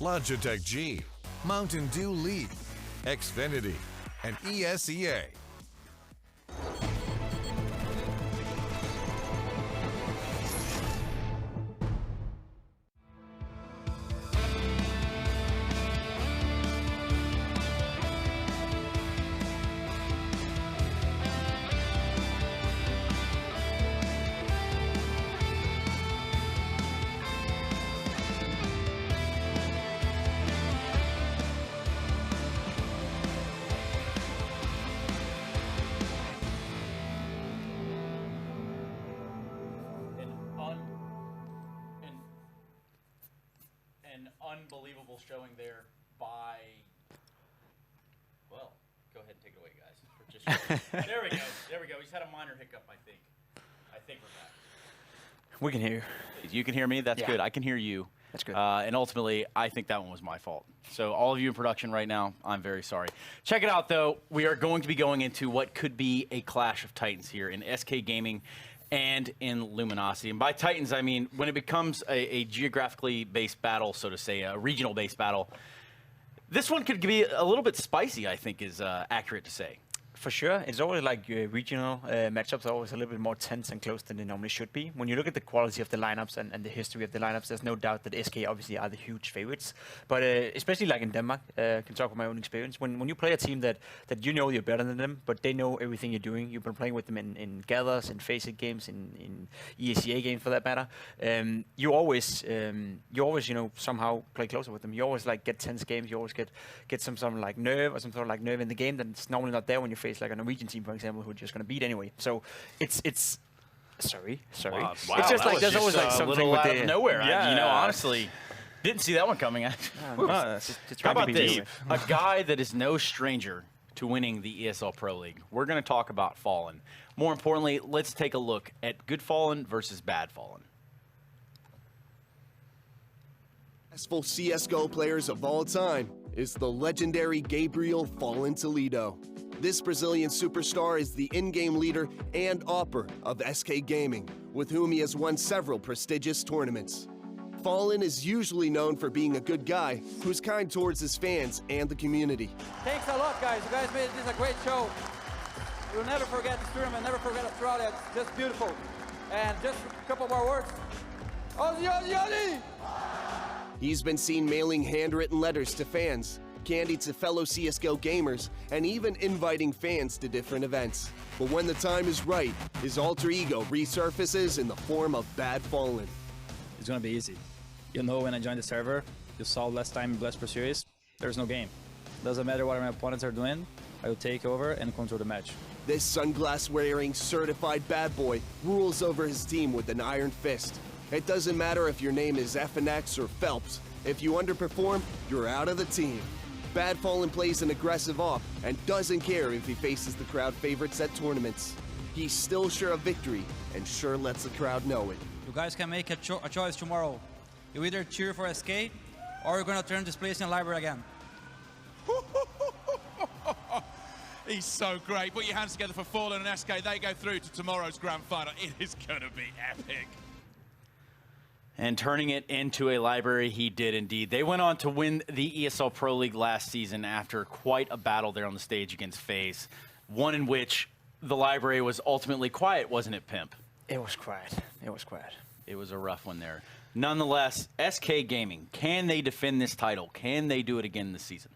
Logitech G, Mountain Dew Leaf, Xfinity, and ESEA. An unbelievable showing there by, well, go ahead and take it away, guys. There we go. There we go. He's had a minor hiccup, I think. I think we're back. We can hear you. You can hear me? That's good. I can hear you. That's good. And ultimately, I think that one was my fault. So all of you in production right now, I'm very sorry. Check it out, though. We are going to be going into what could be a clash of titans here in SK Gaming and in Luminosity. And by titans, I mean when it becomes a geographically based battle, so to say, a regional based battle, this one could be a little bit spicy, I think is accurate to say. For sure. It's always like regional matchups are always a little bit more tense and close than they normally should be. When you look at the quality of the lineups and the history of the lineups, there's no doubt that SK obviously are the huge favorites. But especially like in Denmark, I can talk from my own experience. When you play a team that you know you're better than them, but they know everything you're doing, you've been playing with them in gathers, in FACEIT games, in ESEA games for that matter, you always somehow play closer with them. You always like get tense games. You always get some sort of like nerve or some sort of like nerve in the game that's normally not there when you face like a Norwegian team, for example, who are just going to beat anyway. So it's sorry. Wow, it's just like there's always like a something little with out the of nowhere. Yeah. Honestly, didn't see that one coming. How How about this? A guy that is no stranger to winning the ESL Pro League. We're going to talk about Fallen. More importantly, let's take a look at good Fallen versus bad Fallen. Successful CSGO players of all time is the legendary Gabriel Fallen Toledo. This Brazilian superstar is the in-game leader and AWPer of SK Gaming, with whom he has won several prestigious tournaments. Fallen is usually known for being a good guy who's kind towards his fans and the community. Thanks a lot, guys. You guys made this a great show. We'll never forget this tournament, never forget Australia. It's just beautiful. And just a couple more words. Aussie, Aussie, Aussie! He's been seen mailing handwritten letters to fans, candy to fellow CSGO gamers, and even inviting fans to different events. But when the time is right, his alter ego resurfaces in the form of Bad Fallen. It's gonna be easy. You know, when I joined the server, you saw last time in Blast Pro Series, there's no game. Doesn't matter what my opponents are doing, I will take over and control the match. This sunglass-wearing, certified bad boy rules over his team with an iron fist. It doesn't matter if your name is FNX or Phelps. If you underperform, you're out of the team. Bad Fallen plays an aggressive AWP and doesn't care if he faces the crowd favorites at tournaments. He's still sure of victory and sure lets the crowd know it. You guys can make a choice tomorrow. You either cheer for SK or you're going to turn this place in a library again. He's so great. Put your hands together for Fallen and SK. They go through to tomorrow's grand final. It is going to be epic. And turning it into a library, he did indeed. They went on to win the ESL Pro League last season after quite a battle there on the stage against FaZe, one in which the library was ultimately quiet, wasn't it, Pimp? It was quiet. It was quiet. It was a rough one there. Nonetheless, SK Gaming, can they defend this title? Can they do it again this season?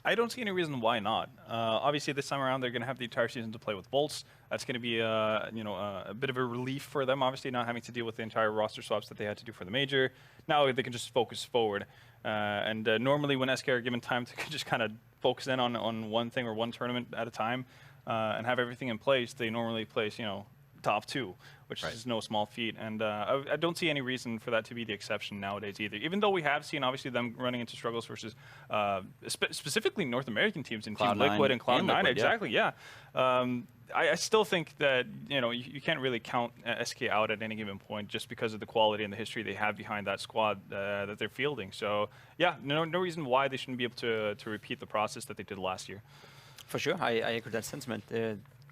I don't see any reason why not. Obviously, this time around, they're going to have the entire season to play with Bolts. That's going to be a bit of a relief for them, obviously, not having to deal with the entire roster swaps that they had to do for the major. Now they can just focus forward. Normally, when SK are given time to just kind of focus in on one thing or one tournament at a time and have everything in place, they normally place, top 2, which is no small feat. And I don't see any reason for that to be the exception nowadays either. Even though we have seen, obviously, them running into struggles versus specifically North American teams in Team Liquid and Cloud9. Exactly, yeah. I still think that, you can't really count SK out at any given point just because of the quality and the history they have behind that squad that they're fielding. So, yeah, no reason why they shouldn't be able to repeat the process that they did last year. For sure, I agree with that sentiment.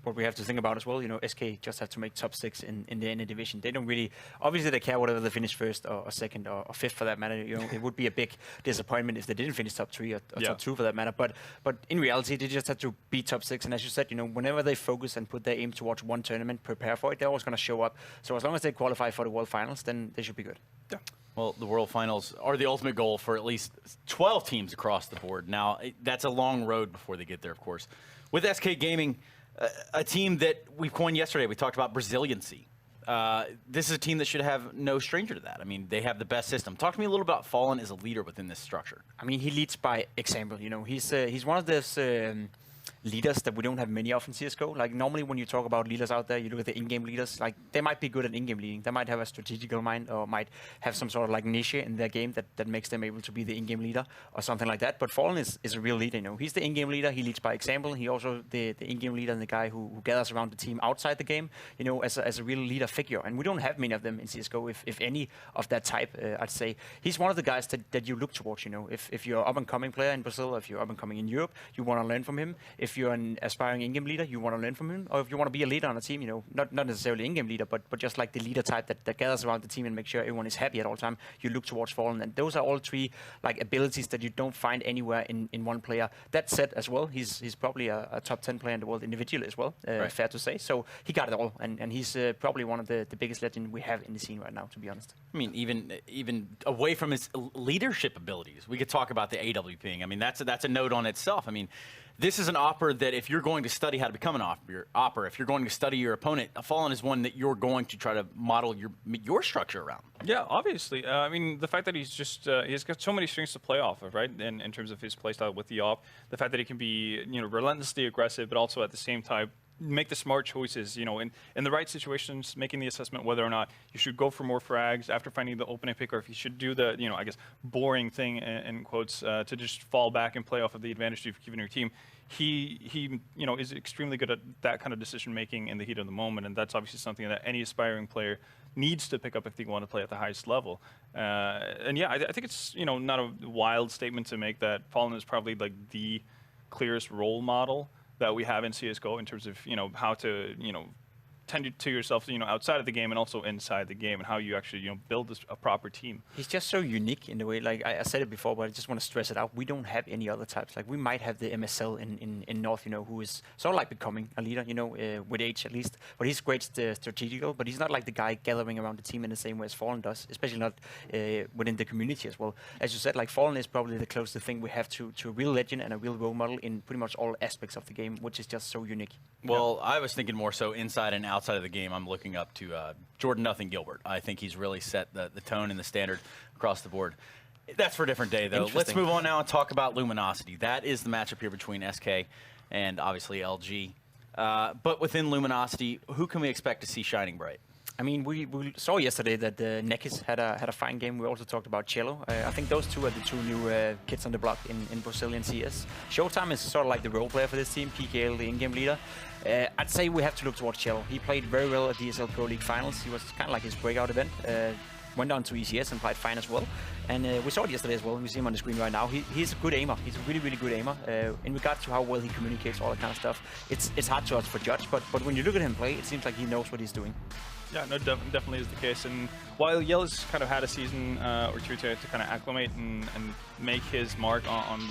what we have to think about as well. You know, SK just have to make top 6 in the NA division. They don't really, obviously they care whether they finish first or second or fifth for that matter. You know, it would be a big disappointment if they didn't finish top 3 or top 2 for that matter. But in reality, they just have to be top 6. And as you said, you know, whenever they focus and put their aim towards one tournament, prepare for it, they're always going to show up. So as long as they qualify for the World Finals, then they should be good. Yeah. Well, the World Finals are the ultimate goal for at least 12 teams across the board. Now, that's a long road before they get there, of course. With SK Gaming, a team that we coined yesterday, we talked about Braziliancy. This is a team that should have no stranger to that. I mean, they have the best system. Talk to me a little about Fallen as a leader within this structure. I mean, he leads by example. You know, he's one of those leaders that we don't have many of in CSGO. Like, normally when you talk about leaders out there, you look at the in-game leaders, like, they might be good at in-game leading. They might have a strategical mind or might have some sort of, like, niche in their game that makes them able to be the in-game leader or something like that. But Fallen is a real leader, you know. He's the in-game leader. He leads by example. He also the in-game leader and the guy who gathers around the team outside the game, you know, as a real leader figure. And we don't have many of them in CSGO, if any of that type, I'd say. He's one of the guys that you look towards, you know. If you're an up-and-coming player in Brazil, if you're up-and-coming in Europe, you want to learn from him. If you're an aspiring in-game leader, you want to learn from him, or if you want to be a leader on a team, you know, not necessarily in-game leader, but just like the leader type that gathers around the team and make sure everyone is happy at all time, you look towards Fallen. And those are all 3 like abilities that you don't find anywhere in one player. That said, as well, he's probably a top 10 player in the world individually as well, right. Fair to say. So he got it all, and he's probably one of the biggest legends we have in the scene right now, to be honest. I mean, even away from his leadership abilities, we could talk about the AWPing. I mean, that's a note on itself. I mean, this is an opera that if you're going to study how to become an opera, if you're going to study your opponent, a Fallen is one that you're going to try to model your structure around. Yeah, obviously. I mean, the fact that he's just he's got so many strings to play off of, right? In terms of his playstyle with the op, the fact that he can be, you know, relentlessly aggressive, but also at the same time make the smart choices, you know, in the right situations, making the assessment whether or not you should go for more frags after finding the opening pick, or if you should do the, you know, I guess, boring thing, in quotes, to just fall back and play off of the advantage you've given your team. He you know, is extremely good at that kind of decision making in the heat of the moment, and that's obviously something that any aspiring player needs to pick up if they want to play at the highest level. And yeah, I think it's, you know, not a wild statement to make that Fallen is probably like the clearest role model that we have in CSGO in terms of, you know, how to, you know, tend to yourself, you know, outside of the game and also inside the game, and how you actually, you know, build a proper team. He's just so unique in the way, like I said it before, but I just want to stress it out. We don't have any other types. Like, we might have the MSL in North, you know, who is sort of like becoming a leader, you know, with age at least. But he's great strategical, but he's not like the guy gathering around the team in the same way as Fallen does, especially not within the community as well. As you said, like, Fallen is probably the closest thing we have to a real legend and a real role model in pretty much all aspects of the game, which is just so unique. Well, I was thinking more so inside and outside of the game. I'm looking up to Jordan Nothing Gilbert. I think he's really set the tone and the standard across the board. That's for a different day, though. Let's move on now and talk about Luminosity. That is the matchup here between SK and obviously LG. But within Luminosity, who can we expect to see shining bright? I mean, we saw yesterday that Nekis had a fine game. We also talked about Cello. I think those 2 are the 2 new kids on the block in Brazilian CS. Showtime is sort of like the role player for this team, PKL, the in-game leader. I'd say we have to look towards Cello. He played very well at the ESL Pro League finals. He was kind of like his breakout event. Went on to ECS and played fine as well. And we saw it yesterday as well. We see him on the screen right now. He's a good aimer. He's a really, really good aimer. In regards to how well he communicates, all that kind of stuff, it's hard to us for judge. But when you look at him play, it seems like he knows what he's doing. Yeah, no, definitely is the case. And while Yell's kind of had a season or 2 to kind of acclimate and make his mark on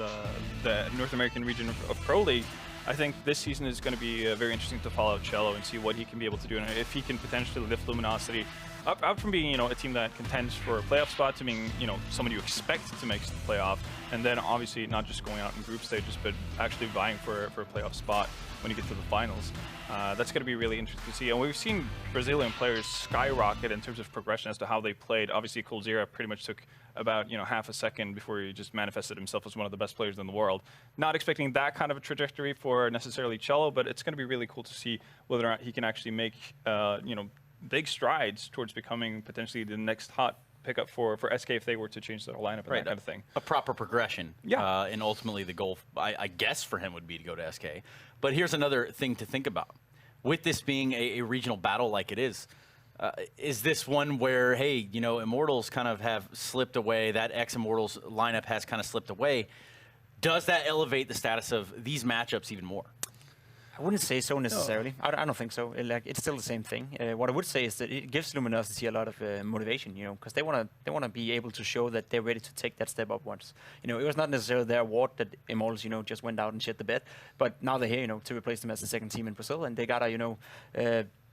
the North American region of Pro League, I think this season is going to be very interesting to follow Cello and see what he can be able to do, and if he can potentially lift Luminosity up from being, you know, a team that contends for a playoff spot to being, you know, someone you expect to make the playoff, and then obviously not just going out in group stages, but actually vying for a playoff spot when you get to the finals. That's going to be really interesting to see. And we've seen Brazilian players skyrocket in terms of progression as to how they played. Obviously, Coldzera pretty much took about, you know, half a second before he just manifested himself as one of the best players in the world. Not expecting that kind of a trajectory for necessarily Cello, but it's going to be really cool to see whether or not he can actually make, you know, big strides towards becoming potentially the next hot pickup for SK if they were to change their lineup and that kind of thing. A proper progression. Yeah. And ultimately the goal, I guess, for him would be to go to SK. But here's another thing to think about. With this being a regional battle like it is this one where, hey, you know, Immortals kind of have slipped away, that ex-Immortals lineup has kind of slipped away. Does that elevate the status of these matchups even more? I wouldn't say so necessarily. I don't think so. It's still the same thing. What I would say is that it gives Luminosity a lot of motivation, because they wanna be able to show that they're ready to take that step up once. It was not necessarily their award that Immortals, just went out and shit the bed, but now they're here, to replace them as the second team in Brazil, and they gotta,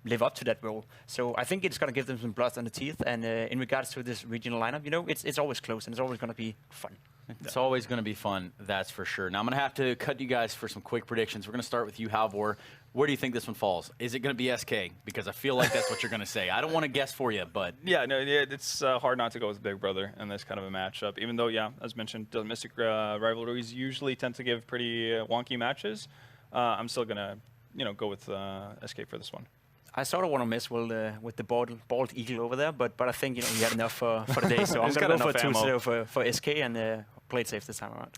live up to that role. So I think it's gonna give them some blood on the teeth. And in regards to this regional lineup, it's always close and it's always gonna be fun. It's always going to be fun, that's for sure. Now, I'm going to have to cut you guys for some quick predictions. We're going to start with you, Halvor. Where do you think this one falls? Is it going to be SK? Because I feel like that's what you're going to say. I don't want to guess for you, but... Yeah, no, it's hard not to go with Big Brother in this kind of a matchup. Even though, as mentioned, domestic rivalries usually tend to give pretty wonky matches. I'm still going to, go with SK for this one. I sort of want to mess with the bald eagle over there, but I think he had enough for the day, so I'm going to go for 2-0 for SK and play it safe this time around.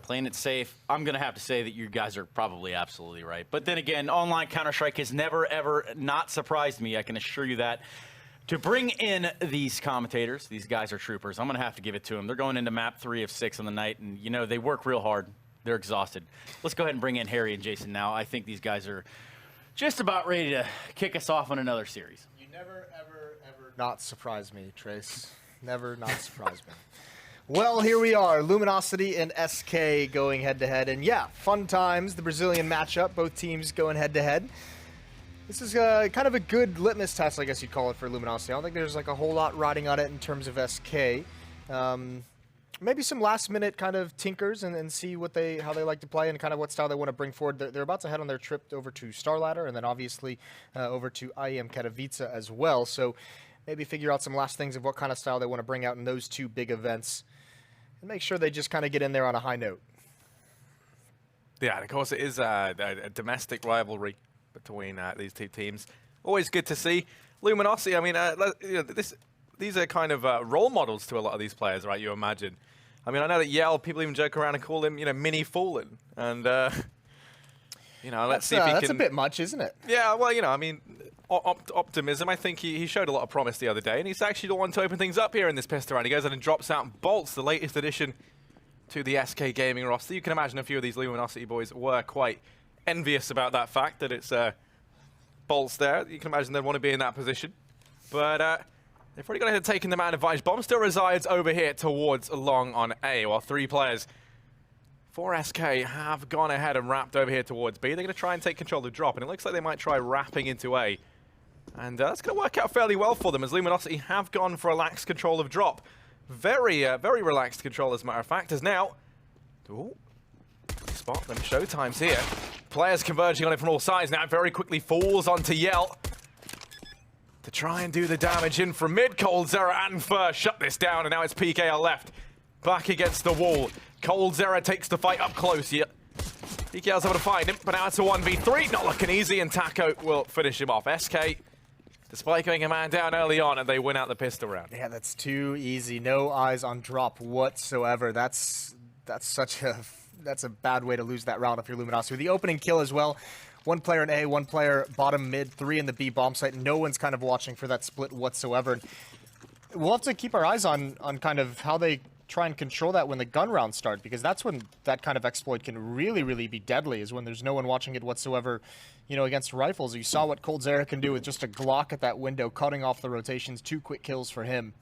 Playing it safe. I'm going to have to say that you guys are probably absolutely right. But then again, online Counter-Strike has never, ever not surprised me. I can assure you that. To bring in these commentators, these guys are troopers. I'm going to have to give it to them. They're going into map 3 of 6 on the night, and, they work real hard. They're exhausted. Let's go ahead and bring in Harry and Jason now. I think these guys are just about ready to kick us off on another series. You never, ever not surprise me, Trace. Never not surprise me. Well, here we are, Luminosity and SK going head-to-head. And yeah, fun times, the Brazilian matchup, both teams going head-to-head. This is kind of a good litmus test, I guess you'd call it, for Luminosity. I don't think there's like a whole lot riding on it in terms of SK. Maybe some last-minute kind of tinkers and see how they like to play and kind of what style they want to bring forward. They're about to head on their trip over to Star Ladder and then obviously over to IEM Katowice as well. So maybe figure out some last things of what kind of style they want to bring out in those two big events and make sure they just kind of get in there on a high note. Yeah, and of course it is a domestic rivalry between these two teams. Always good to see. Luminosity, I mean, these are kind of role models to a lot of these players, right, you imagine. I mean, I know that Yell, people even joke around and call him, Mini Fallen. And, let's see if he can... That's a bit much, isn't it? Yeah, well, I mean, optimism. I think he showed a lot of promise the other day, and he's actually the one to open things up here in this pistol round. He goes in and drops out Bolts, the latest addition to the SK Gaming roster. You can imagine a few of these Luminosity boys were quite envious about that fact that it's Bolts there. You can imagine they'd want to be in that position. But... they've already got ahead and taken the man advantage. Bomb still resides over here towards Long on A, while 3 players for SK have gone ahead and wrapped over here towards B. They're going to try and take control of drop, and it looks like they might try wrapping into A. And that's going to work out fairly well for them, as Luminosity have gone for a lax control of drop. Very relaxed control, as a matter of fact, as now... Ooh, spot them. Showtime's here. Players converging on it from all sides now. Very quickly falls onto Yell to try and do the damage in from mid. coldzera and Fur shut this down, and now it's PKL left. Back against the wall. coldzera takes the fight up close. Yeah. PKL's able to find him, but now it's a 1v3. Not looking easy, and Taco will finish him off. SK, despite going a man down early on, and they win out the pistol round. Yeah, that's too easy. No eyes on drop whatsoever. That's a bad way to lose that round if you're Luminosity. The opening kill as well. 1 player in A, 1 player bottom mid, 3 in the B bomb site. No one's kind of watching for that split whatsoever. We'll have to keep our eyes on kind of how they try and control that when the gun rounds start, because that's when that kind of exploit can really, really be deadly, is when there's no one watching it whatsoever, against rifles. You saw what coldzera can do with just a Glock at that window, cutting off the rotations. 2 quick kills for him.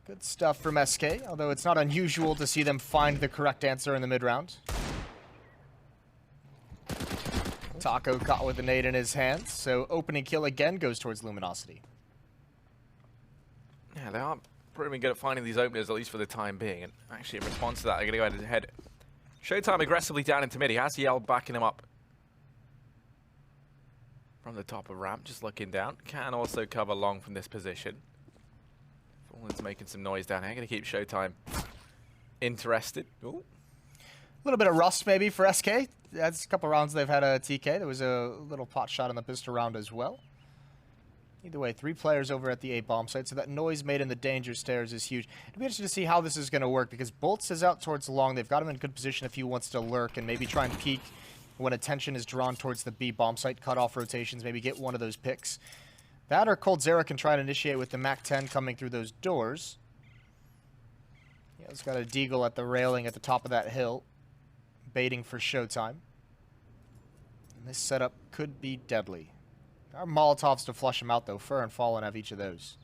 Good stuff from SK, although it's not unusual to see them find the correct answer in the mid-round. Taco caught with a nade in his hands, so opening kill again goes towards Luminosity. Yeah, they are pretty good at finding these openers, at least for the time being. And actually, in response to that, they're going to go ahead and head Showtime aggressively down into mid. He has Yell backing him up from the top of ramp, just looking down. Can also cover Long from this position. Fallen's making some noise down here. Going to keep Showtime interested. Ooh. A little bit of rust maybe for SK. That's a couple rounds they've had a TK. There was a little pot shot on the pistol round as well. Either way, 3 players over at the A bomb site, so that noise made in the danger stairs is huge. It'll be interesting to see how this is going to work, because Bolts is out towards Long. They've got him in good position if he wants to lurk and maybe try and peek when attention is drawn towards the B bomb site, cut off rotations, maybe get one of those picks. That or coldzera can try and initiate with the MAC-10 coming through those doors. He's got a deagle at the railing at the top of that hill, baiting for Showtime. This setup could be deadly. There are Molotovs to flush him out, though. Fur and Fallen have each of those.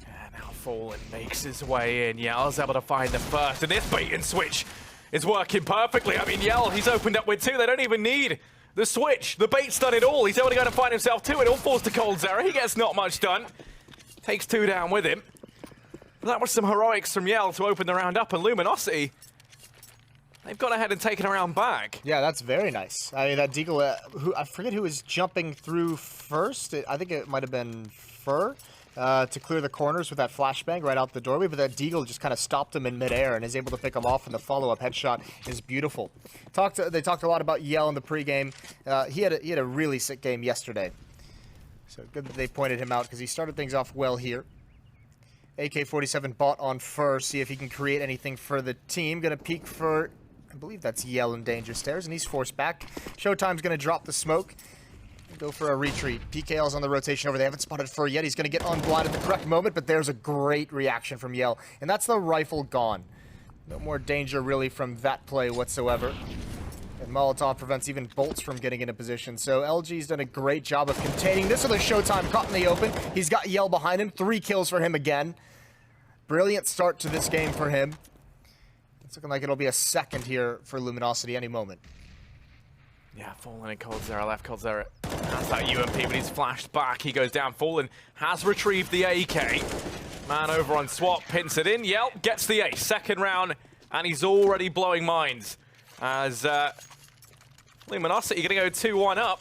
And now Fallen makes his way in. Yell's able to find the first, and this bait and switch is working perfectly. I mean, Yell, he's opened up with 2. They don't even need the switch. The bait's done it all. He's able to go and find himself 2. It all falls to coldzera. He gets not much done. Takes 2 down with him. But that was some heroics from Yell to open the round up, and Luminosity, they've gone ahead and taken a round back. Yeah, that's very nice. I mean, that Deagle, I forget who was jumping through first. I think it might have been Fur to clear the corners with that flashbang right out the doorway, but that Deagle just kind of stopped him in midair and is able to pick him off, and the follow-up headshot is beautiful. They talked a lot about Yell in the pregame. He had a really sick game yesterday. So good that they pointed him out because he started things off well here. AK-47 bought on Fur, see if he can create anything for the team. Gonna peek for, I believe that's Yell in danger stairs, and he's forced back. Showtime's gonna drop the smoke. Go for a retreat. PKL's on the rotation over. They haven't spotted Fur yet. He's gonna get unblind at the correct moment, but there's a great reaction from Yell. And that's the rifle gone. No more danger really from that play whatsoever. And Molotov prevents even bolts from getting into position. So LG's done a great job of containing this with a Showtime caught in the open. He's got Yell behind him. 3 kills for him again. Brilliant start to this game for him. It's looking like it'll be a second here for Luminosity any moment. Yeah, Fallen and coldzera left. coldzera has that UMP, but he's flashed back. He goes down. Fallen has retrieved the AK. Man over on swap, pins it in. Yell gets the ace. Second round, and he's already blowing minds. As Luminosity going to go 2-1 up.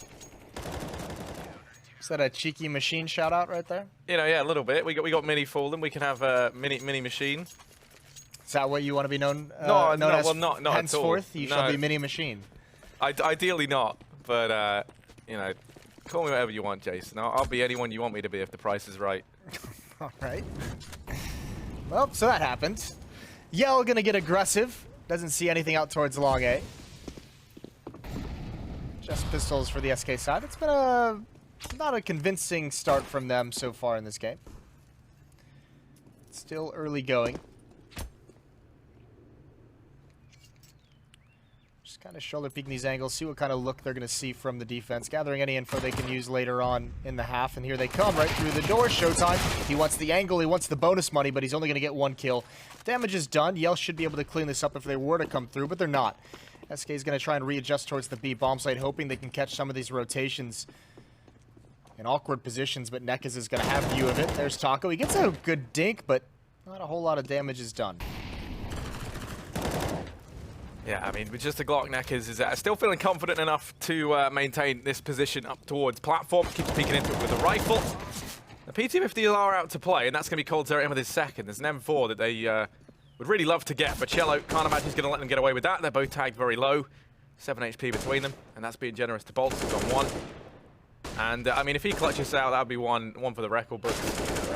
Is that a cheeky machine shout out right there? You know, yeah, a little bit. We got mini Fallen. We can have a mini machine. Is that what you want to be known? No, known as well, not henceforth, at all. you shall be mini machine. Ideally not, but you know, call me whatever you want, Jason. I'll be anyone you want me to be if the price is right. All right. Well, so that happened. Yell gonna get aggressive. Doesn't see anything out towards long A. Just pistols for the SK side. It's been not a convincing start from them so far in this game. Still early going. Just kind of shoulder peeking these angles, see what kind of look they're going to see from the defense, gathering any info they can use later on in the half. And here they come right through the door. Showtime. He wants the angle, he wants the bonus money, but he's only going to get 1 kill. Damage is done. Yell should be able to clean this up if they were to come through, but they're not. SK is going to try and readjust towards the B bomb site, hoping they can catch some of these rotations in awkward positions, but Nekaz is going to have view of it. There's Taco. He gets a good dink, but not a whole lot of damage is done. Yeah, I mean, with just a Glock, Nekaz is still feeling confident enough to maintain this position up towards platform. Keeps peeking into it with a rifle. The P250 are out to play, and that's going to be coldzera in with his second. There's an M4 that they would really love to get, but Cello can't imagine he's going to let them get away with that. They're both tagged very low. 7 HP between them, and that's being generous to Bolts. He's on 1. And, I mean, if he clutches out, that would be one for the record books.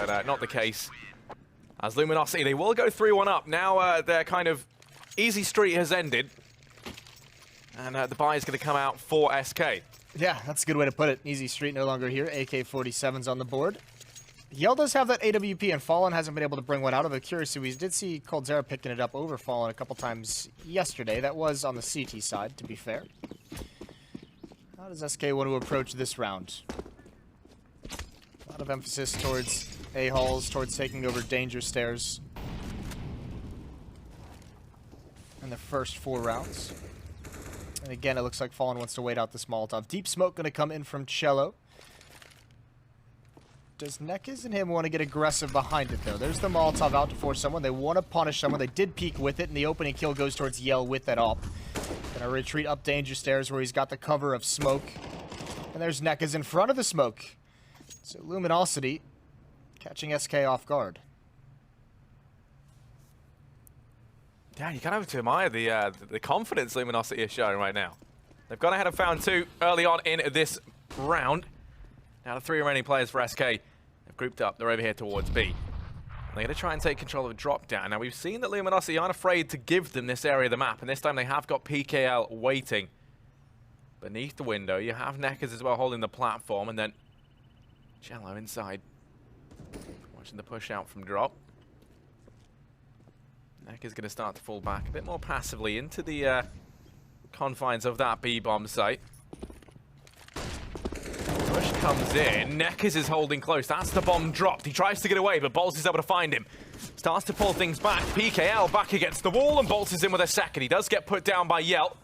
But not the case. As Luminosity, they will go 3-1 up. Now their kind of easy streak has ended. And the buy is going to come out for SK. Yeah, that's a good way to put it. Easy street no longer here. AK-47's on the board. Yell does have that AWP, and Fallen hasn't been able to bring one out of it. Curious, we did see coldzera picking it up over Fallen a couple times yesterday. That was on the CT side, to be fair. How does SK want to approach this round? A lot of emphasis towards A-halls, towards taking over danger stairs in the first 4 rounds. And again, it looks like Fallen wants to wait out this Molotov. Deep smoke going to come in from Cello. Does Nekaz and him want to get aggressive behind it, though? There's the Molotov out to force someone. They want to punish someone. They did peek with it, and the opening kill goes towards Yell with that op. Gonna retreat up danger stairs where he's got the cover of smoke. And there's Nekaz in front of the smoke. So Luminosity catching SK off guard. Yeah, you kind of have to admire the confidence Luminosity is showing right now. They've gone ahead and found 2 early on in this round. Now the 3 remaining players for SK have grouped up. They're over here towards B. They're going to try and take control of a drop down. Now we've seen that Luminosity aren't afraid to give them this area of the map, and this time they have got PKL waiting beneath the window. You have Nekaz as well holding the platform, and then Cello inside watching the push out from drop. Nekaz going to start to fall back a bit more passively into the confines of that B-bomb site. Push comes in. Neckers is holding close. That's the bomb dropped. He tries to get away, but Bolts is able to find him. Starts to pull things back. PKL back against the wall, and Bolts is in with a second. He does get put down by Yell.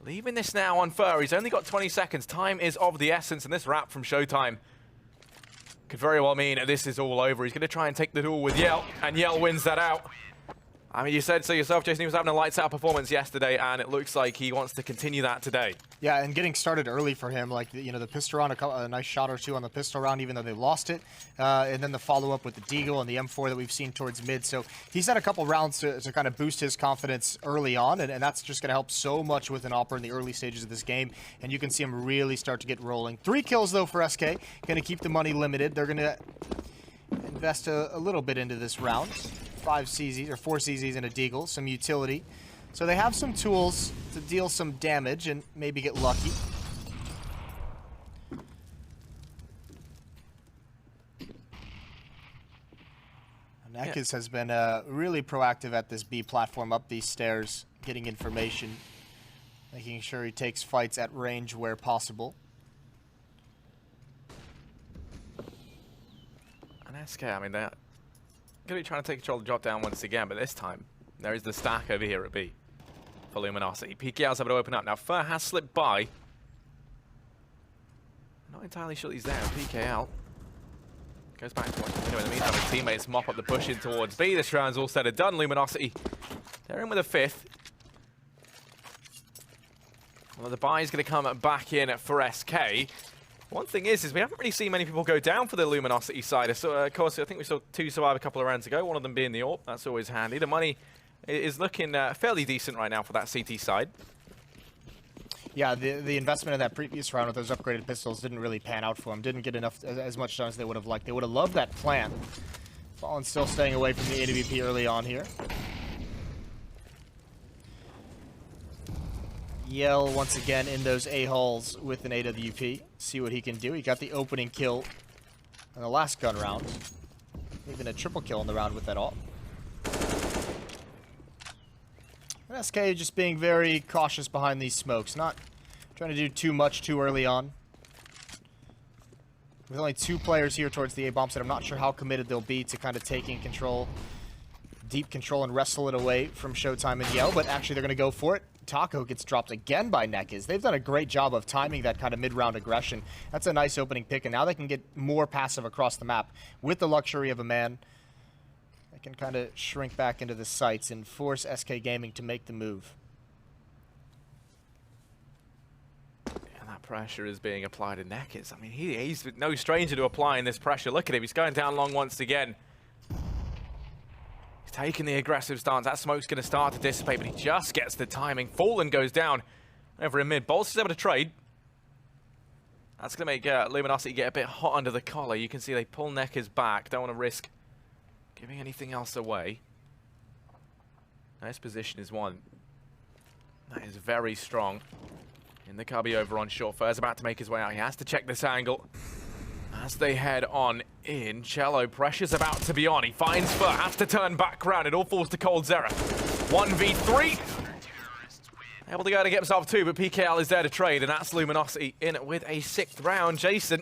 Leaving this now on Fur. He's only got 20 seconds. Time is of the essence, and this wrap from Showtime could very well mean this is all over. He's going to try and take the duel with Yell, and Yell wins that out. I mean, you said so yourself, Jason. He was having a lights-out performance yesterday, and it looks like he wants to continue that today. Yeah, and getting started early for him, like, you know, the pistol round, a nice shot or two on the pistol round, even though they lost it, and then the follow-up with the Deagle and the M4 that we've seen towards mid. So he's had a couple rounds to kind of boost his confidence early on, and that's just going to help so much with an Opera in the early stages of this game, and you can see him really start to get rolling. 3 kills, though, for SK. Going to keep the money limited. They're going to invest a little bit into this round. 4 CZs and a Deagle, some utility. So they have some tools to deal some damage and maybe get lucky. Neckers has been really proactive at this B platform, up these stairs, getting information, making sure he takes fights at range where possible. And SK, I mean, they're going to be trying to take control of the drop down once again, but this time there is the stack over here at B for Luminosity. PKL's able to open up. Now, Fur has slipped by. Not entirely sure he's there. PKL goes back to watch the window. In the meantime, his teammates mop up the push in towards B. This round's all said and done. Luminosity, they're in with a 5th. Well, the buy is going to come back in for SK. One thing is we haven't really seen many people go down for the Luminosity side. So, of course, I think we saw 2 survive a couple of rounds ago, one of them being the AWP. That's always handy. The money is looking fairly decent right now for that CT side. Yeah, the investment in that previous round with those upgraded pistols didn't really pan out for him. Didn't get enough, as much done as they would have liked. They would have loved that plan. Fallen still staying away from the AWP early on here. Yell once again in those A-holes with an AWP. See what he can do. He got the opening kill in the last gun round. Even a triple kill in the round with that AWP. And SK just being very cautious behind these smokes. Not trying to do too much too early on. With only 2 players here towards the A-bomb site, I'm not sure how committed they'll be to kind of taking control, deep control, and wrestle it away from Showtime and Yell, but actually they're going to go for it. Taco gets dropped again by Neckers. They've done a great job of timing that kind of mid-round aggression. That's a nice opening pick, and now they can get more passive across the map with the luxury of a man. They can kind of shrink back into the sights and force SK Gaming to make the move. And that pressure is being applied to Neckers. I mean, he's no stranger to applying this pressure. Look at him. He's going down long once again. He's taking the aggressive stance. That smoke's going to start to dissipate, but he just gets the timing. Fallen goes down over in mid. Bolts is able to trade. That's going to make Luminosity get a bit hot under the collar. You can see they pull Neckers back. Don't want to risk giving anything else away. Nice position is one. That is very strong. In the cubby over on short. Fur's about to make his way out. He has to check this angle. As they head on in, Cello, pressure's about to be on. He finds Fur, has to turn back round. It all falls to Cold Zera. 1v3. Able to go to get himself 2, but PKL is there to trade, and that's Luminosity in with a 6th round. Jason,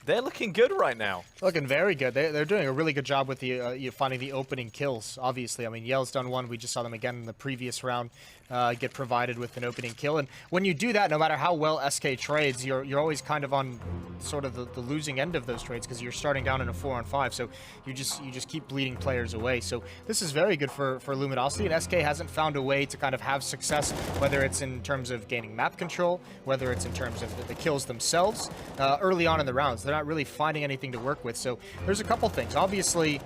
they're looking good right now. Looking very good. They're doing a really good job with the finding the opening kills, obviously. I mean, Yell's done one. We just saw them again in the previous round get provided with an opening kill. And when you do that, no matter how well SK trades, you're always kind of on sort of the losing end of those trades because you're starting down in a 4-on-5. So you just keep bleeding players away. So this is very good for Luminosity. And SK hasn't found a way to kind of have success, whether it's in terms of gaining map control, whether it's in terms of the kills themselves early on in the rounds. They're not really finding anything to work with. So there's a couple things. Obviously,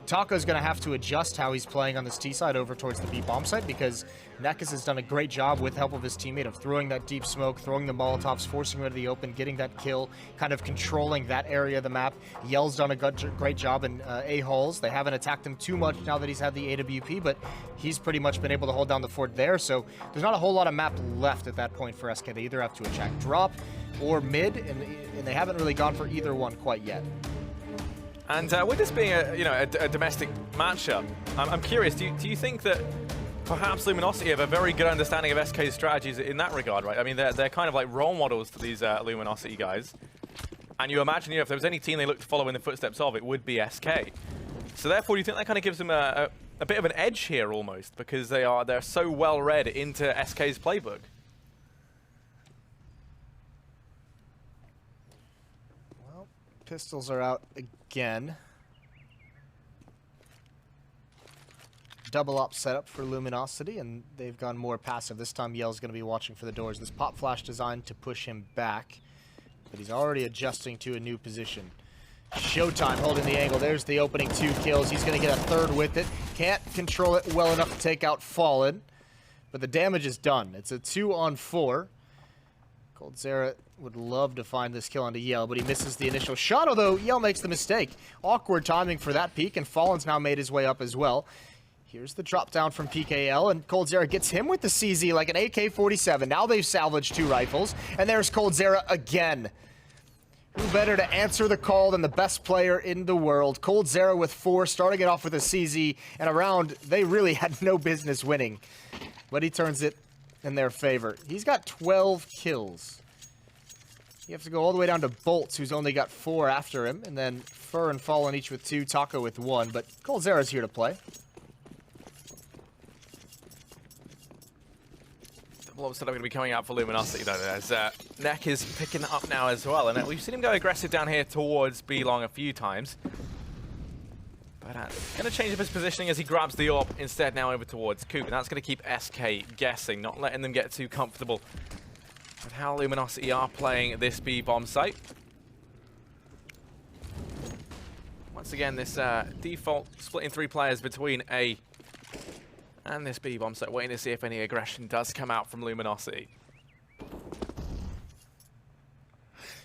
Taco's going to have to adjust how he's playing on this T side over towards the B bomb site because Neckers has done a great job with help of his teammate of throwing that deep smoke, throwing the Molotovs, forcing him into the open, getting that kill, kind of controlling that area of the map. Yell's done a great job in A-holes. They haven't attacked him too much now that he's had the AWP, but he's pretty much been able to hold down the fort there. So there's not a whole lot of map left at that point for SK. They either have to attack drop or mid, and they haven't really gone for either one quite yet. And with this being a domestic matchup, I'm curious. Do you think that perhaps Luminosity have a very good understanding of SK's strategies in that regard, right? I mean, they're kind of like role models to these Luminosity guys. And you imagine, if there was any team they looked to follow in the footsteps of, it would be SK. So therefore, you think that kind of gives them a bit of an edge here almost, because they're so well read into SK's playbook. Well, pistols are out again. Double op setup for Luminosity, and they've gone more passive. This time Yell's going to be watching for the doors. This pop flash designed to push him back, but he's already adjusting to a new position. Showtime holding the angle. There's the opening 2 kills. He's going to get a third with it. Can't control it well enough to take out Fallen, but the damage is done. It's a 2-on-4. coldzera would love to find this kill onto Yell, but he misses the initial shot, although Yell makes the mistake. Awkward timing for that peek, and Fallen's now made his way up as well. Here's the drop down from PKL, and coldzera gets him with the CZ like an AK-47. Now they've salvaged 2 rifles, and there's coldzera again. Who better to answer the call than the best player in the world? coldzera with 4, starting it off with a CZ, and a round they really had no business winning. But he turns it in their favor. He's got 12 kills. You have to go all the way down to Bolts, who's only got 4 after him, and then Fur and Fallen each with 2, Taco with 1, but coldzera's here to play. Well, obviously, going to be coming out for Luminosity, though, as Neck is picking it up now as well. And we've seen him go aggressive down here towards B-Long a few times. But going to change up his positioning as he grabs the AWP instead now over towards Coop. And that's going to keep SK guessing, not letting them get too comfortable with how Luminosity are playing this B-bomb site. Once again, this default splitting 3 players between A and this B-bomb, so waiting to see if any aggression does come out from Luminosity.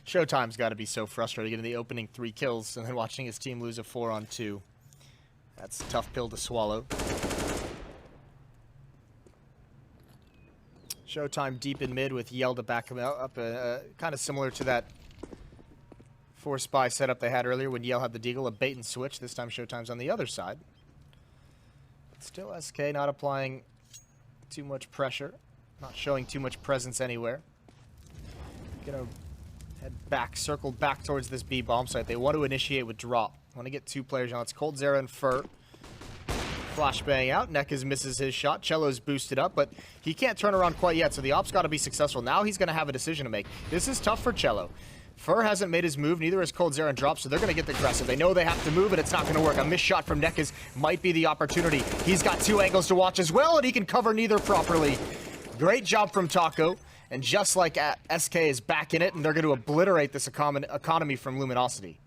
Showtime's got to be so frustrated getting the opening 3 kills and then watching his team lose a 4-on-2. That's a tough pill to swallow. Showtime deep in mid with Yell to back him up, kind of similar to that 4-spy setup they had earlier when Yell had the deagle, a bait and switch. This time Showtime's on the other side. Still SK not applying too much pressure, not showing too much presence anywhere. Gonna head back, circle back towards this B-bomb site. They want to initiate with drop. Want to get 2 players now. It's coldzera and Fur. Flashbang out. Neckes misses his shot. Cello's boosted up, but he can't turn around quite yet, so the op's got to be successful. Now he's going to have a decision to make. This is tough for Cello. Fur hasn't made his move, neither has coldzera and drop, so they're going to get aggressive. They know they have to move, and it's not going to work. A missed shot from Neckes might be the opportunity. He's got 2 angles to watch as well, and he can cover neither properly. Great job from Taco, and just like SK is back in it, and they're going to obliterate this economy from Luminosity.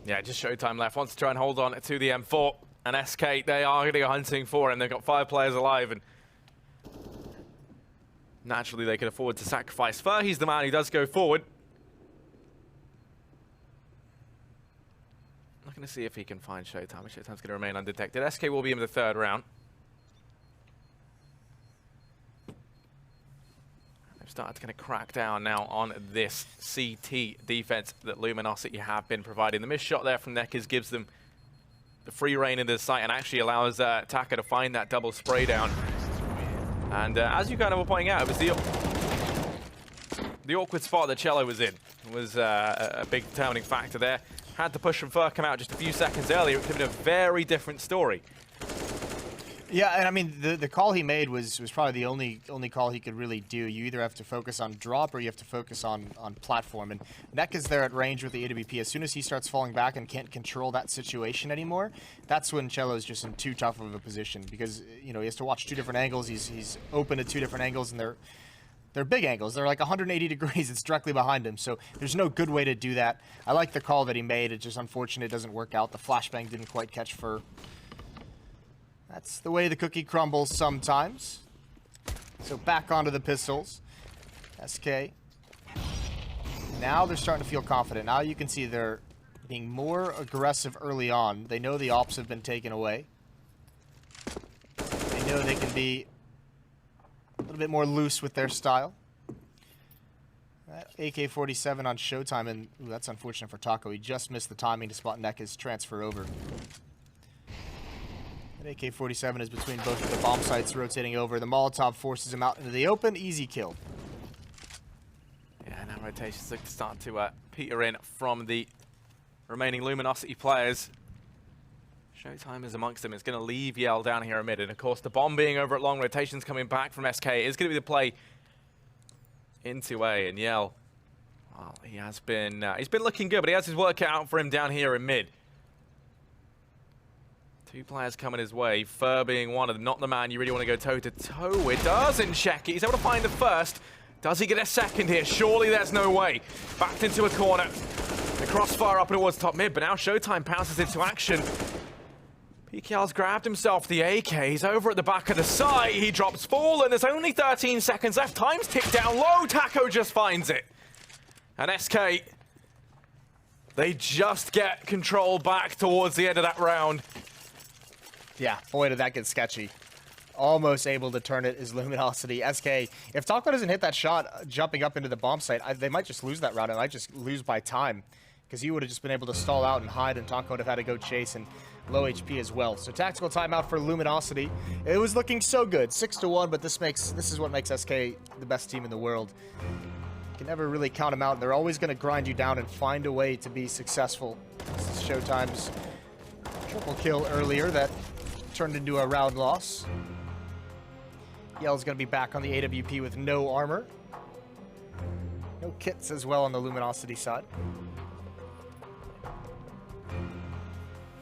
Yeah, just Showtime left. Wants to try and hold on to the M4, and SK, they are going to go hunting for him. They've got 5 players alive, and naturally, they can afford to sacrifice Fur. He's the man who does go forward. Looking to see if he can find Showtime. Showtime's going to remain undetected. SK will be in the 3rd round. They've started to kind of crack down now on this CT defense that Luminosity have been providing. The missed shot there from Neckes gives them the free reign into the site and actually allows Taka to find that double spray down. And as you kind of were pointing out, it was the awkward spot that Cello was in. It was a big determining factor there. Had the push from Fur come out just a few seconds earlier, it could have been a very different story. Yeah, and I mean, the call he made was probably the only call he could really do. You either have to focus on drop or you have to focus on platform. And Neck is there at range with the AWP. As soon as he starts falling back and can't control that situation anymore, that's when Cello's just in too tough of a position because, you know, he has to watch 2 different angles. He's open to 2 different angles, and they're big angles. They're like 180 degrees. It's directly behind him, so there's no good way to do that. I like the call that he made. It's just unfortunate it doesn't work out. The flashbang didn't quite catch Fur. That's the way the cookie crumbles sometimes. So back onto the pistols. SK. Now they're starting to feel confident. Now you can see they're being more aggressive early on. They know the ops have been taken away. They know they can be a little bit more loose with their style. That AK-47 on Showtime, and ooh, that's unfortunate for Taco. He just missed the timing to spot Neck's transfer over. An AK-47 is between both of the bomb sites rotating over. The Molotov forces him out into the open. Easy kill. Yeah, now rotations look to start to peter in from the remaining Luminosity players. Showtime is amongst them. It's going to leave Yell down here in mid. And of course, the bomb being over at long, rotations coming back from SK is going to be the play into A. And Yell, well, he has been, he's been looking good, but he has his work out for him down here in mid. Two players coming his way, Fur being one of them, not the man you really want to go toe-to-toe with. Doesn't check it. He's able to find the first. Does he get a second here? Surely there's no way. Backed into a corner. The crossfire up towards top mid, but now Showtime pounces into action. PKL's grabbed himself the AK. He's over at the back of the site. He drops Fallen. There's only 13 seconds left. Time's ticked down low. Taco just finds it. And SK, they just get control back towards the end of that round. Yeah, boy, did that get sketchy. Almost able to turn it is Luminosity. SK, if Taco doesn't hit that shot jumping up into the bomb site, they might just lose that round. It might just lose by time, because he would have just been able to stall out and hide, and Taco would have had to go chase, and low HP as well. So tactical timeout for Luminosity. It was looking so good, 6-1, but this is what makes SK the best team in the world. You can never really count them out. They're always going to grind you down and find a way to be successful. This is Showtime's triple kill earlier that turned into a round loss. Yell's going to be back on the AWP with no armor. No kits as well on the Luminosity side.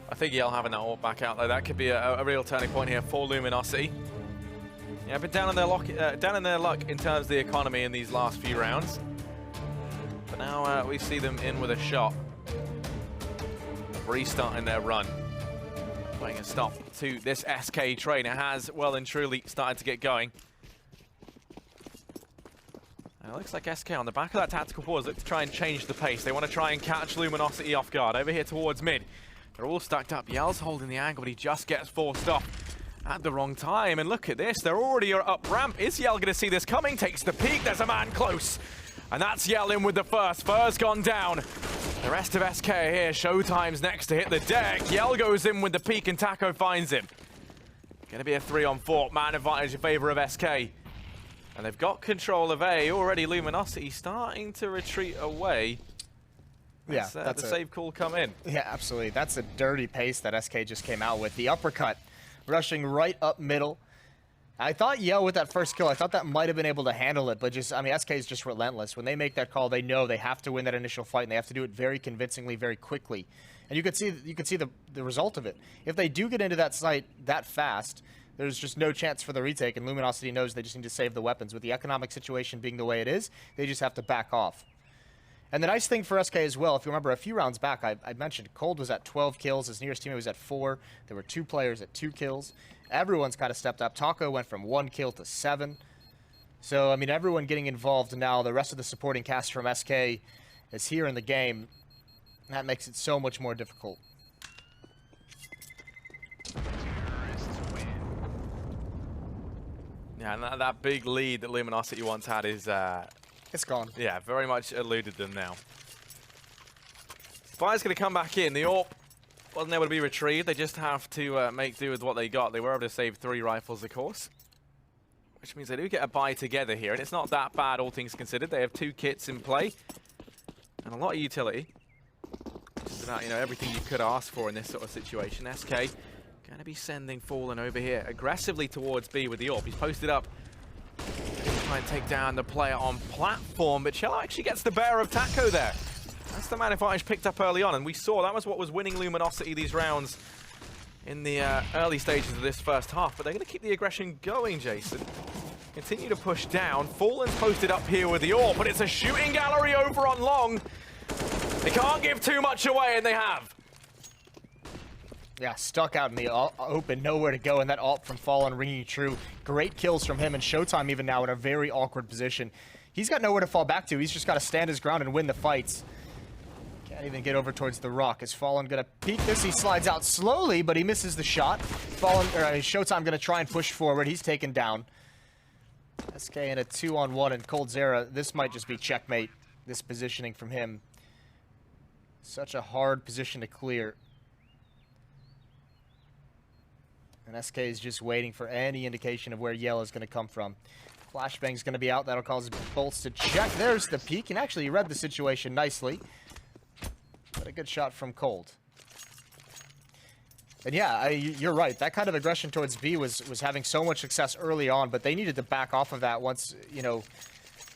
I think Yell having that ult back out, though, that could be a real turning point here for Luminosity. Yeah, but down in their luck in terms of the economy in these last few rounds. But now we see them in with a shot. Restarting their run. Putting a stop to this SK train. It has well and truly started to get going. It looks like SK on the back of that tactical pause look to try and change the pace. They want to try and catch Luminosity off guard. Over here towards mid. They're all stacked up. Yell's holding the angle, but he just gets forced off at the wrong time. And look at this. They're already up ramp. Is Yell going to see this coming? Takes the peek. There's a man close. And that's Yell in with the first. Fur's gone down. The rest of SK here. Showtime's next to hit the deck. Yell goes in with the peek and Taco finds him. Going to be a 3-on-4. Man advantage in favor of SK. And they've got control of A. Already Luminosity starting to retreat away. Yeah, that's the save call come in. Yeah, absolutely. That's a dirty pace that SK just came out with. The uppercut rushing right up middle. I thought Yell with that first kill, I thought that might have been able to handle it, but just, I mean, SK is just relentless. When they make that call, they know they have to win that initial fight, and they have to do it very convincingly, very quickly. And you could see the result of it. If they do get into that site that fast, there's just no chance for the retake, and Luminosity knows they just need to save the weapons. With the economic situation being the way it is, they just have to back off. And the nice thing for SK as well, if you remember a few rounds back, I mentioned Cold was at 12 kills, his nearest teammate was at 4. There were 2 players at 2 kills. Everyone's kind of stepped up. Taco went from 1 kill to 7. So, I mean, everyone getting involved now. The rest of the supporting cast from SK is here in the game. That makes it so much more difficult. Yeah, and that big lead that Luminosity once had is... it's gone. Yeah, very much eluded them now. Fire's going to come back in. The AWP wasn't able to be retrieved. They just have to make do with what they got. They were able to save 3 rifles, of course. Which means they do get a buy together here. And it's not that bad, all things considered. They have 2 kits in play. And a lot of utility. Just about, everything you could ask for in this sort of situation. SK going to be sending Fallen over here aggressively towards B with the AWP. He's posted up. Try and take down the player on platform, but Cello actually gets the bear of Taco there. That's the man advantage picked up early on, and we saw that was what was winning Luminosity these rounds in the early stages of this first half. But they're going to keep the aggression going, Jason. Continue to push down. Fallen's posted up here with the AWP, but it's a shooting gallery over on long. They can't give too much away, and they have. Yeah, stuck out in the open, nowhere to go, and that ult from Fallen ringing true. Great kills from him, and Showtime even now in a very awkward position. He's got nowhere to fall back to. He's just got to stand his ground and win the fights. Can't even get over towards the rock. Is Fallen going to peek this? He slides out slowly, but he misses the shot. Showtime going to try and push forward. He's taken down. SK in a 2-on-1, and Cold Zera, this might just be checkmate, this positioning from him. Such a hard position to clear. And SK is just waiting for any indication of where Yell is going to come from. Flashbang's going to be out. That'll cause Bolts to check. There's the peek, and actually he read the situation nicely. But a good shot from Cold. And yeah, you're right. That kind of aggression towards B was having so much success early on, but they needed to back off of that once, you know,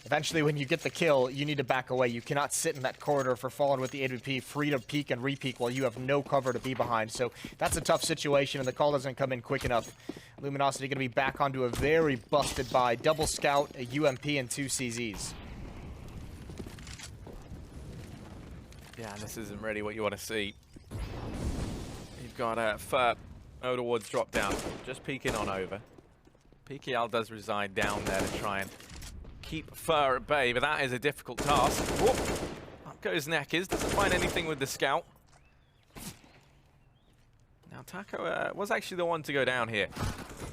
eventually when you get the kill, you need to back away. You cannot sit in that corridor for Fallen with the AWP, free to peek and re-peek while you have no cover to be behind. So that's a tough situation, and the call doesn't come in quick enough. Luminosity going to be back onto a very busted by double scout, a UMP, and 2 CZs. Yeah, this isn't really what you want to see. You've got Furt towards drop down, just peeking on over. PKL does reside down there to try and keep Fur at bay, but that is a difficult task. Whoop. Up goes Neckers, doesn't find anything with the scout. Now Taco was actually the one to go down here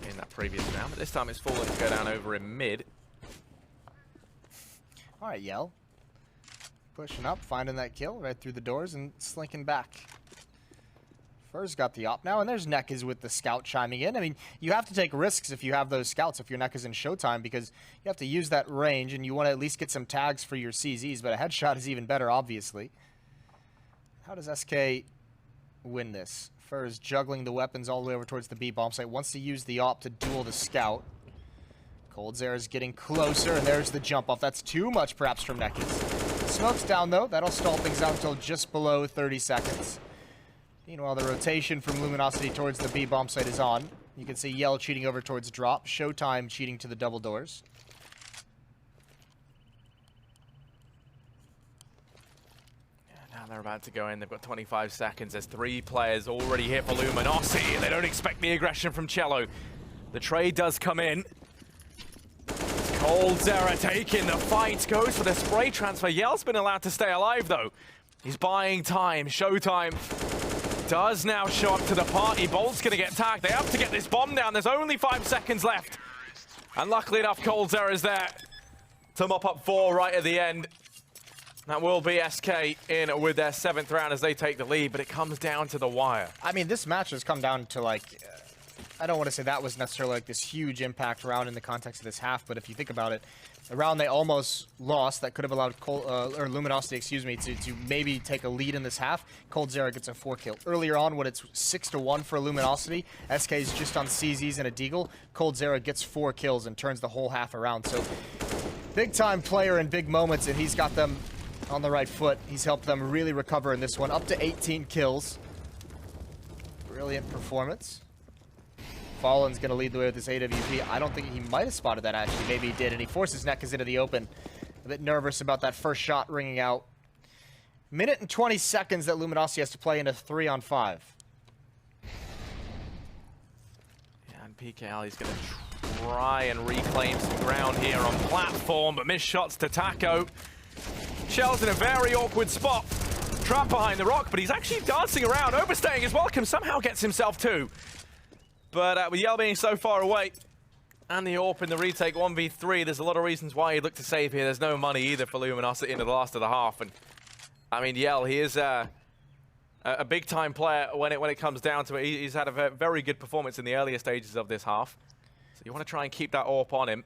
in that previous round, but this time it's Fallen to go down over in mid. All right, Yell. Pushing up, finding that kill right through the doors and slinking back. Fur's got the op now, and there's Neckers with the scout chiming in. I mean, you have to take risks if you have those scouts, if your Neckers in Showtime, because you have to use that range, and you want to at least get some tags for your CZs, but a headshot is even better, obviously. How does SK win this? Fur is juggling the weapons all the way over towards the B bomb site, wants to use the op to duel the scout. Cold's Air is getting closer, and there's the jump off. That's too much, perhaps, from Neckers. Smoke's down, though. That'll stall things out until just below 30 seconds. Meanwhile, the rotation from Luminosity towards the B bomb site is on. You can see Yell cheating over towards drop. Showtime cheating to the double doors. Yeah, now they're about to go in. They've got 25 seconds. There's 3 players already here for Luminosity. They don't expect the aggression from Cello. The trade does come in. Cold Zera taking the fight. Goes for the spray transfer. Yell's been allowed to stay alive, though. He's buying time. Showtime does now show up to the party. Bolt's going to get tagged. They have to get this bomb down. There's only 5 seconds left. And luckily enough, Cold Zera is there to mop up 4 right at the end. That will be SK in with their 7th round as they take the lead, but it comes down to the wire. I mean, this match has come down to, like, I don't want to say that was necessarily like this huge impact round in the context of this half, but if you think about it, a round they almost lost that could have allowed or Luminosity, excuse me, to maybe take a lead in this half. Cold Zera gets a 4 kill. Earlier on, when it's 6-1 for Luminosity, SK is just on CZs and a Deagle. Cold Zera gets 4 kills and turns the whole half around. So, big time player in big moments, and he's got them on the right foot. He's helped them really recover in this one, up to 18 kills. Brilliant performance. Fallen's going to lead the way with this AWP. I don't think he might have spotted that, actually. Maybe he did, and he forces Neckers into the open. A bit nervous about that first shot ringing out. Minute and 20 seconds that Luminosity has to play in a 3-on-5. Yeah, and PKL, he's going to try and reclaim some ground here on platform, but missed shots to Taco. Shell's in a very awkward spot. Trapped behind the rock, but he's actually dancing around, overstaying his welcome, somehow gets himself 2. But with Yell being so far away, and the AWP in the retake 1v3, there's a lot of reasons why he'd look to save here. There's no money either for Luminosity into the last of the half. And I mean, Yell, he is a big-time player when it comes down to it. He's had a very good performance in the earlier stages of this half. So you want to try and keep that AWP on him.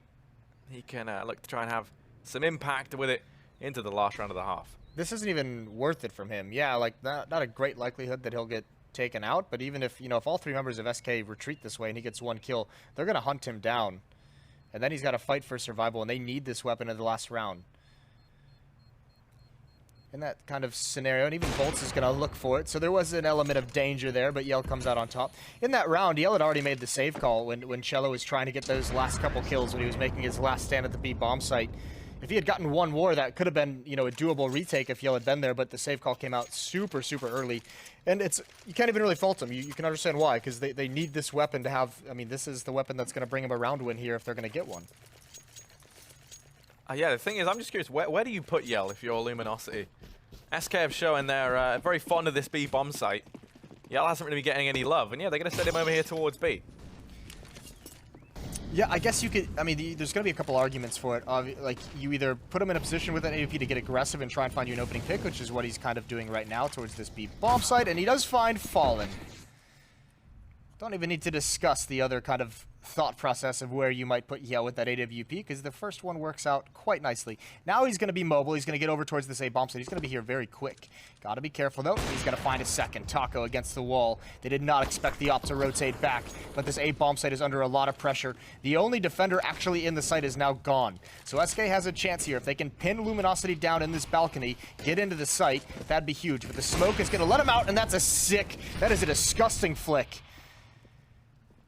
He can look to try and have some impact with it into the last round of the half. This isn't even worth it from him. Yeah, like, not a great likelihood that he'll get taken out, but even if, you know, if all 3 members of SK retreat this way and he gets 1 kill, they're going to hunt him down. And then he's got to fight for survival, and they need this weapon in the last round. In that kind of scenario, and even Bolts is going to look for it, so there was an element of danger there, but Yell comes out on top. In that round, Yell had already made the save call when Cello was trying to get those last couple kills when he was making his last stand at the B bomb site. If he had gotten 1 war, that could have been, you know, a doable retake if Yell had been there, but the save call came out super, super early. And you can't even really fault them. You can understand why, because they need this weapon to have, I mean, this is the weapon that's going to bring them a round win here if they're going to get one. Yeah, the thing is, I'm just curious, where do you put Yell if you're Luminosity? SK have shown they're very fond of this B bomb site. Yell hasn't really been getting any love, and yeah, they're going to send him over here towards B. Yeah, I guess you could, I mean, there's going to be a couple arguments for it. Like, you either put him in a position with an AWP to get aggressive and try and find you an opening pick, which is what he's kind of doing right now towards this B bomb site, and he does find Fallen. Don't even need to discuss the other kind of thought process of where you might put Yell with that AWP, because the first one works out quite nicely. Now he's going to be mobile. He's going to get over towards this A bomb site. He's going to be here very quick. Got to be careful, though. He's going to find a second. Taco against the wall. They did not expect the op to rotate back, but this A bomb site is under a lot of pressure. The only defender actually in the site is now gone. So SK has a chance here. If they can pin Luminosity down in this balcony, get into the site, that'd be huge. But the smoke is going to let him out, and that is a disgusting flick.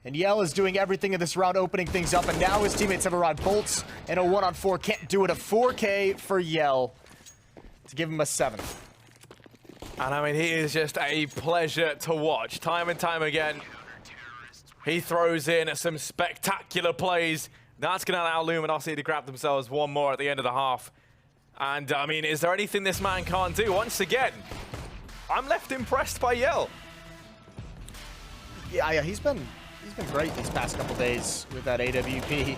And Yell is doing everything in this round, opening things up, and now his teammates have arrived. Bolts and a 1-on-4 can't do it. A 4K for Yell to give him a 7th. And I mean, he is just a pleasure to watch. Time and time again, he throws in some spectacular plays. That's going to allow Luminosity to grab themselves one more at the end of the half. And I mean, is there anything this man can't do? Once again, I'm left impressed by Yell. Yeah, he's been great these past couple days with that AWP.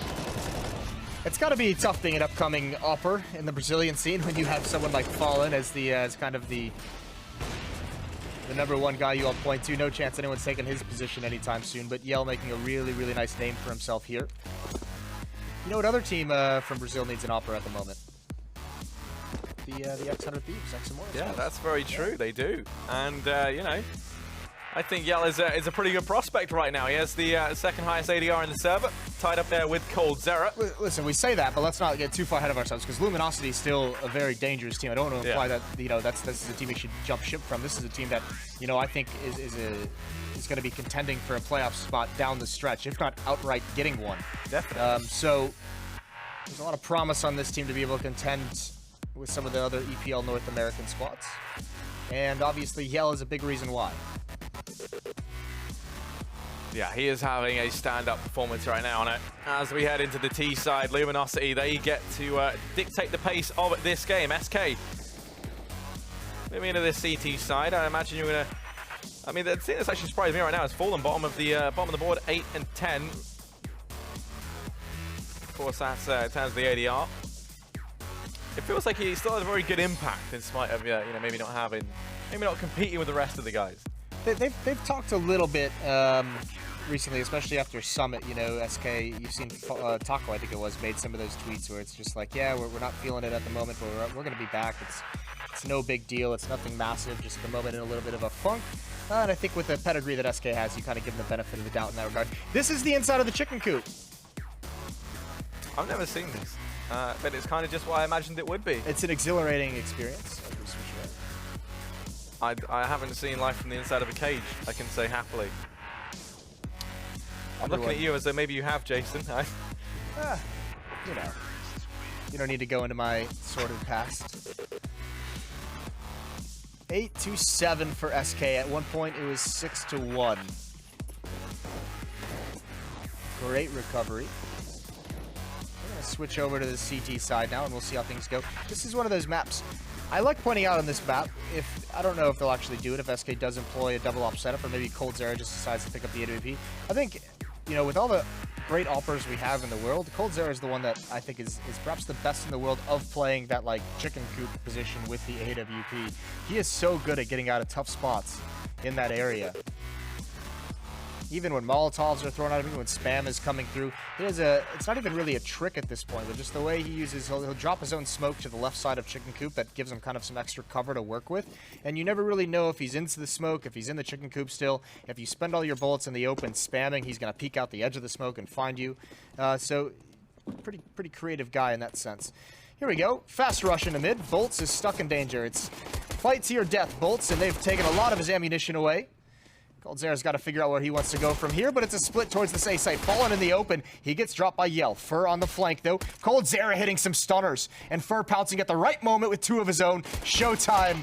It's got to be tough being an upcoming upper in the Brazilian scene when you have someone like Fallen as kind of the number one guy you all point to. No chance anyone's taking his position anytime soon, but Yell making a really, really nice name for himself here. You know what other team from Brazil needs an upper at the moment? The X100 Thieves, X-Immortals. Yeah, that's very true. They do. And, you know, I think Yell is a pretty good prospect right now. He has the second highest ADR in the server, tied up there with coldzera. Listen, we say that, but let's not get too far ahead of ourselves, because Luminosity is still a very dangerous team. I don't want to imply that, you know, this is a team we should jump ship from. This is a team that, you know, I think is going to be contending for a playoff spot down the stretch, if not outright getting one. Definitely. So there's a lot of promise on this team to be able to contend with some of the other EPL North American squads. And obviously, Yell is a big reason why. Yeah, he is having a stand-up performance right now. And as we head into the T side, Luminosity, they get to dictate the pace of this game. SK moving into this CT side. I imagine you're going to... I mean, the thing that's actually surprising me right now is Fallen bottom of the board, 8 and 10. Of course, that's in terms of the ADR. It feels like he still has a very good impact in spite of, you know, maybe not competing with the rest of the guys. They've talked a little bit recently, especially after Summit. You know, SK, you've seen Taco, I think it was, made some of those tweets where it's just like, yeah, we're not feeling it at the moment, but we're going to be back. It's no big deal. It's nothing massive, just at the moment in a little bit of a funk. And I think with the pedigree that SK has, you kind of give them the benefit of the doubt in that regard. This is the inside of the chicken coop. I've never seen this, but it's kind of just what I imagined it would be. It's an exhilarating experience. I haven't seen life from the inside of a cage, I can say happily. I'm looking at you as though maybe you have, Jason. You know, you don't need to go into my sordid past. 8-7 for SK. At one point, it was 6-1. Great recovery. We're going to switch over to the CT side now, and we'll see how things go. This is one of those maps I like pointing out on this map. I don't know if they'll actually do it, if SK does employ a double op setup, or maybe coldzera just decides to pick up the AWP. I think, you know, with all the great oppers we have in the world, coldzera is the one that I think is perhaps the best in the world of playing that, like, chicken coop position with the AWP. He is so good at getting out of tough spots in that area. Even when Molotovs are thrown out of him, when spam is coming through, it's not even really a trick at this point, but just the way he uses, he'll drop his own smoke to the left side of chicken coop that gives him kind of some extra cover to work with. And you never really know if he's into the smoke, if he's in the chicken coop still. If you spend all your bullets in the open spamming, he's going to peek out the edge of the smoke and find you. So pretty creative guy in that sense. Here we go. Fast rush into mid. Bolts is stuck in danger. It's fight to your death, Bolts, and they've taken a lot of his ammunition away. coldzera's got to figure out where he wants to go from here, but it's a split towards the A site. Fallen in the open. He gets dropped by Yell. Fur on the flank, though. coldzera hitting some stunners, and Fur pouncing at the right moment with 2 of his own. Showtime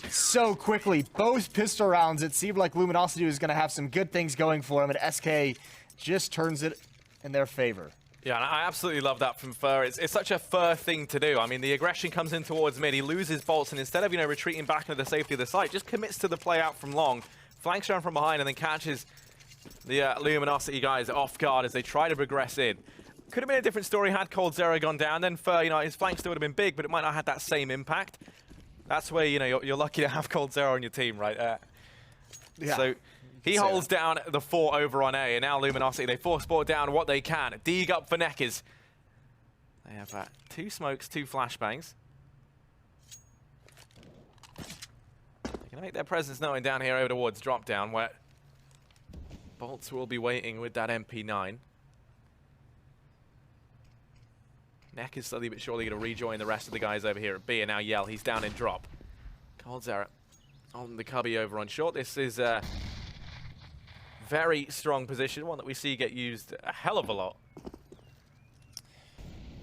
so quickly. Both pistol rounds. It seemed like Luminosity was going to have some good things going for him, and SK just turns it in their favor. Yeah, and I absolutely love that from Fur. It's such a Fur thing to do. I mean, the aggression comes in towards mid. He loses bolts, and instead of, you know, retreating back into the safety of the site, just commits to the play out from long. Flanks around from behind and then catches the Luminosity guys off guard as they try to progress in. Could have been a different story had coldzera gone down. Then Fur, you know, his flank still would have been big, but it might not have had that same impact. That's where, you know, you're lucky to have coldzera on your team, right? Yeah. So He holds down the fort over on A, and now Luminosity, they force ball down what they can. Deeg up for Neckers. They have 2 smokes, 2 flashbangs. They're going to make their presence known down here over towards drop down, where Bolts will be waiting with that MP9. Neck is slowly but surely going to rejoin the rest of the guys over here at B, and now Yell, he's down in drop. coldzera on the cubby over on short. This is a very strong position, one that we see get used a hell of a lot.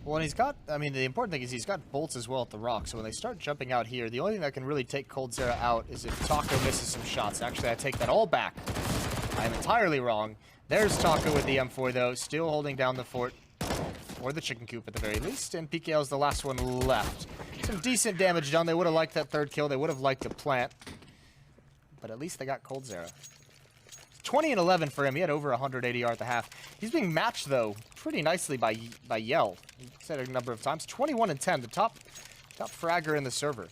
Well, and he's got, I mean, the important thing is he's got bolts as well at the rock, so when they start jumping out here, the only thing that can really take coldzera out is if Taco misses some shots. Actually, I take that all back. I am entirely wrong. There's Taco with the M4, though, still holding down the fort, or the chicken coop at the very least, and PKL is the last one left. Some decent damage done. They would have liked that third kill. They would have liked to plant, but at least they got coldzera. 20 and 11 for him. He had over 100 ADR at the half. He's being matched, though, pretty nicely by Yell. He said it a number of times. 21 and 10, the top fragger in the server.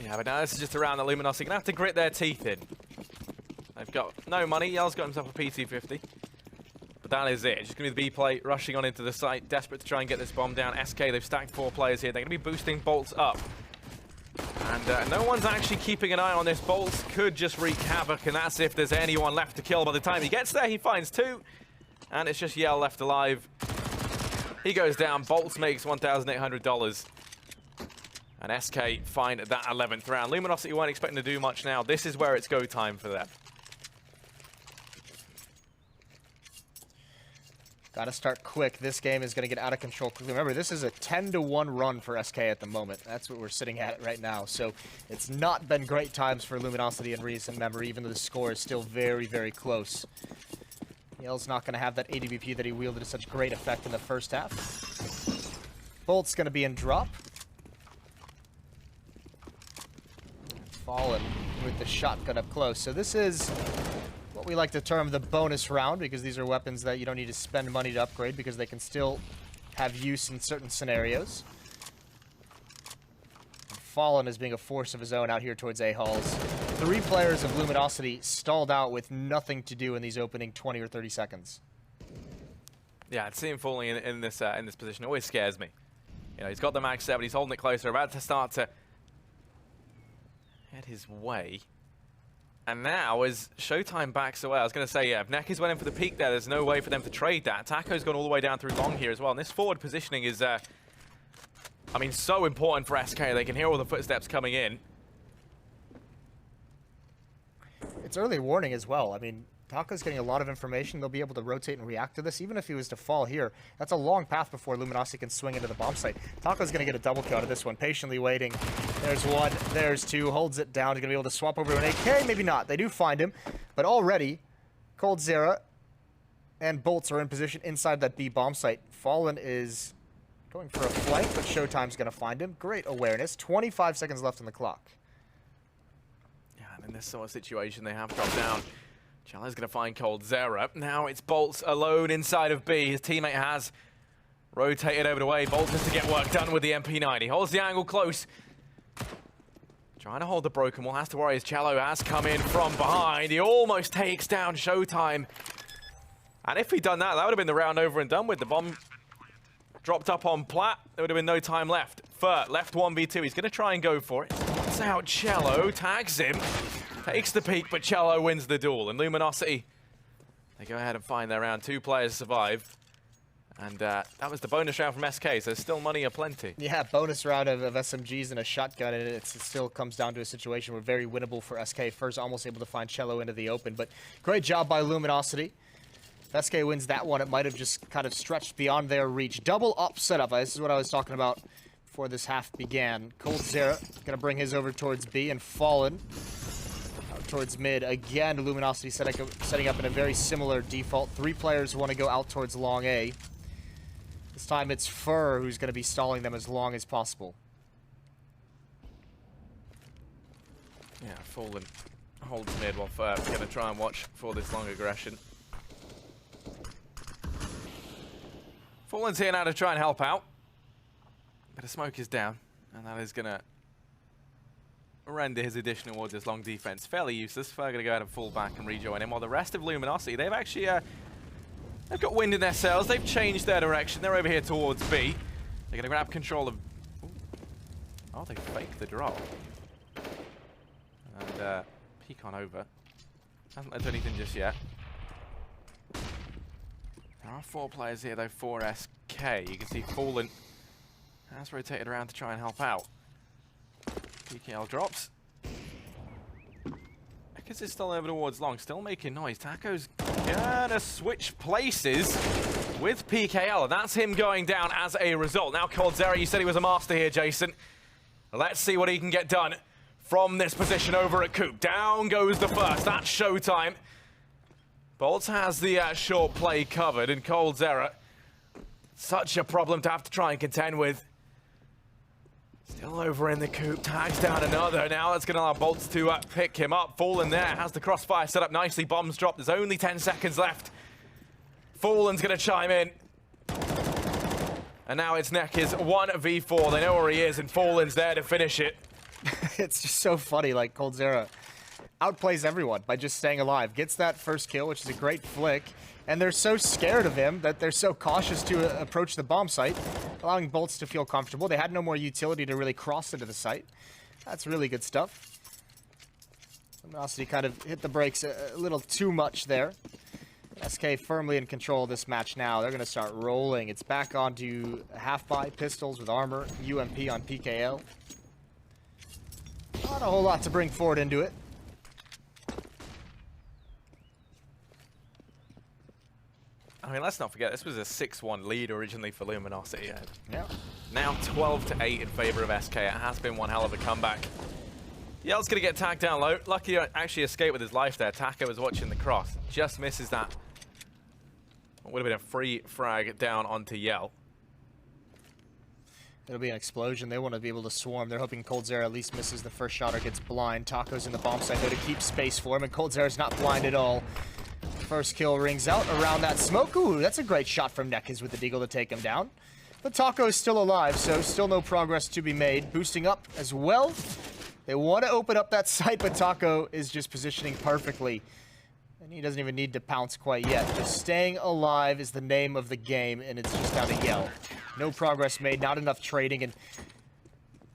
Yeah, but now this is just around the Luminosity. Gonna have to grit their teeth in. They've got no money. Yell's got himself a PT-50. But that is it. Just gonna be the B play rushing on into the site, desperate to try and get this bomb down. SK, they've stacked 4 players here. They're gonna be boosting bolts up. And no one's actually keeping an eye on this. Bolts could just wreak havoc, and that's if there's anyone left to kill. By the time he gets there, he finds 2. And it's just Yell left alive. He goes down. Bolts makes $1,800. And SK find that 11th round. Luminosity weren't expecting to do much now. This is where it's go time for them. Got to start quick. This game is going to get out of control quickly. Remember, this is a 10-1 run for SK at the moment. That's what we're sitting at right now. So it's not been great times for Luminosity in recent memory, even though the score is still very, very close. Yell's not going to have that ADVP that he wielded to such great effect in the first half. Bolt's going to be in drop. Fallen with the shotgun up close. So this is what we like to term the bonus round, because these are weapons that you don't need to spend money to upgrade because they can still have use in certain scenarios. Fallen is being a force of his own out here towards A-Halls. 3 players of Luminosity stalled out with nothing to do in these opening 20 or 30 seconds. Yeah, seeing him falling in this position always scares me. You know, he's got the mag set, but he's holding it closer, about to start to head his way. And now, as Showtime backs away, I was going to say, yeah, if Neckers went in for the peak there, there's no way for them to trade that. Taco's gone all the way down through long here as well. And this forward positioning is, I mean, so important for SK. They can hear all the footsteps coming in. It's early warning as well. I mean, Taco's getting a lot of information. They'll be able to rotate and react to this. Even if he was to fall here, that's a long path before Luminosity can swing into the bomb site. Taco's going to get a double kill out of this one, patiently waiting. There's 1, there's 2, holds it down. He's going to be able to swap over to an AK, maybe not. They do find him, but already coldzera and Bolts are in position inside that B bomb site. Fallen is going for a flank, but Showtime's going to find him. Great awareness. 25 seconds left on the clock. Yeah, and in this sort of situation, they have dropped down. Cello's going to find coldzera. Now it's Bolts alone inside of B. His teammate has rotated over the way. Bolts has to get work done with the MP9. He holds the angle close. Trying to hold the broken wall. Has to worry as Cello has come in from behind. He almost takes down Showtime. And if he'd done that, that would have been the round over and done with. The bomb dropped up on Platt. There would have been no time left. Furt left 1v2. He's going to try and go for it. It's out Cello. Tags him. Takes the peak, but Cello wins the duel. And Luminosity, they go ahead and find their round. 2 players survive. And that was the bonus round from SK, so there's still money aplenty. Yeah, bonus round of SMGs and a shotgun, and it still comes down to a situation where very winnable for SK. First, almost able to find Cello into the open, but great job by Luminosity. If SK wins that one, it might have just kind of stretched beyond their reach. Double up setup. This is what I was talking about before this half began. coldzera going to bring his over towards B, and Fallen out towards mid. Again, Luminosity setting up in a very similar default. 3 players want to go out towards long A. This time it's Fur who's going to be stalling them as long as possible. Yeah, Fallen holds mid while Fur going to try and watch for this long aggression. Fallen's here now to try and help out. But the smoke is down, and that is going to render his addition towards his long defense fairly useless. We're going to go ahead and fall back and rejoin him. While the rest of Luminosity, they've actually they've got wind in their sails. They've changed their direction. They're over here towards B. They're going to grab control of... Ooh. Oh, they faked the drop. And peek on over. Hasn't led to anything just yet. There are 4 players here, though, for SK. You can see Fallen has rotated around to try and help out. PKL drops. Ekis is still over towards long, still making noise. Taco's gonna switch places with PKL, and that's him going down as a result. Now coldzera, you said he was a master here, Jason. Let's see what he can get done from this position over at Coop. Down goes the first. That's showtime. Bolts has the short play covered, and coldzera, such a problem to have to try and contend with. Still over in the Coop, tags down another. Now that's going to allow Bolts to pick him up. Fallen there, has the crossfire set up nicely. Bombs dropped, there's only 10 seconds left. Fallen's going to chime in. And now it's Nekis 1v4. They know where he is, and Fallen's there to finish it. It's just so funny, like coldzera outplays everyone by just staying alive. Gets that first kill, which is a great flick. And they're so scared of him that they're so cautious to approach the bomb site, allowing Bolts to feel comfortable. They had no more utility to really cross into the site. That's really good stuff. Luminosity kind of hit the brakes a little too much there. SK firmly in control of this match now. They're going to start rolling. It's back onto half-buy pistols with armor, UMP on PKL. Not a whole lot to bring forward into it. I mean, let's not forget, this was a 6-1 lead originally for Luminosity. Yeah. Now 12-8 in favor of SK. It has been one hell of a comeback. Yell's going to get tagged down low. Lucky to actually escape with his life there. Taco was watching the cross. Just misses that. It would have been a free frag down onto Yell. It'll be an explosion. They want to be able to swarm. They're hoping coldzera at least misses the first shot or gets blind. Taco's in the bomb site, though, to keep space for him, and coldzera's not blind at all. First kill rings out around that smoke. Ooh, that's a great shot from Nekis with the deagle to take him down. But Taco is still alive, so still no progress to be made. Boosting up as well. They want to open up that site, but Taco is just positioning perfectly. And he doesn't even need to pounce quite yet. Just staying alive is the name of the game, and it's just down to Yell. No progress made, not enough trading, and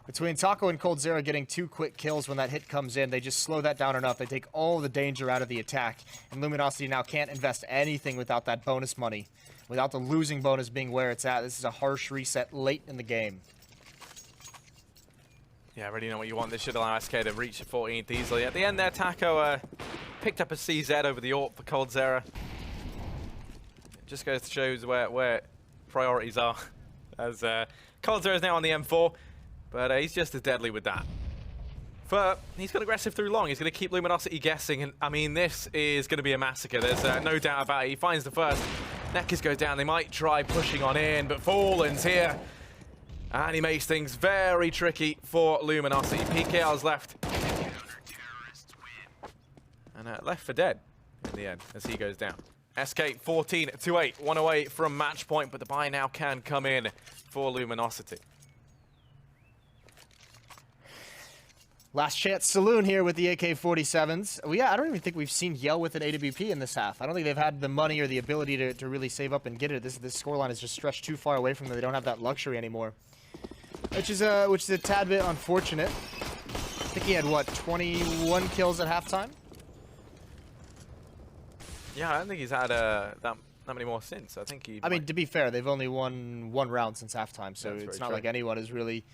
between Taco and coldzera getting 2 quick kills when that hit comes in, they just slow that down enough. They take all the danger out of the attack, and Luminosity now can't invest anything without that bonus money. Without the losing bonus being where it's at, this is a harsh reset late in the game. Yeah, I already know what you want. This should allow SK to reach the 14th easily. At the end there, Taco picked up a CZ over the AWP for coldzera. It just goes to show where priorities are. As coldzera is now on the M4. But he's just as deadly with that. But he's got aggressive through long. He's going to keep Luminosity guessing. And I mean, this is going to be a massacre. There's no doubt about it. He finds the first. Nekis goes down. They might try pushing on in, but Fallen's here. And he makes things very tricky for Luminosity. PKL's left. And left for dead in the end as he goes down. SK 14-8, 1 away from match point, but the buy now can come in for Luminosity. Last chance saloon here with the AK-47s. Well, yeah, I don't even think we've seen Yell with an AWP in this half. I don't think they've had the money or the ability to really save up and get it. This scoreline is just stretched too far away from them. They don't have that luxury anymore, which is a tad bit unfortunate. I think he had, what, 21 kills at halftime? Yeah, I don't think he's had that many more since. I think I mean, to be fair, they've only won 1 round since halftime, so it's not like anyone is really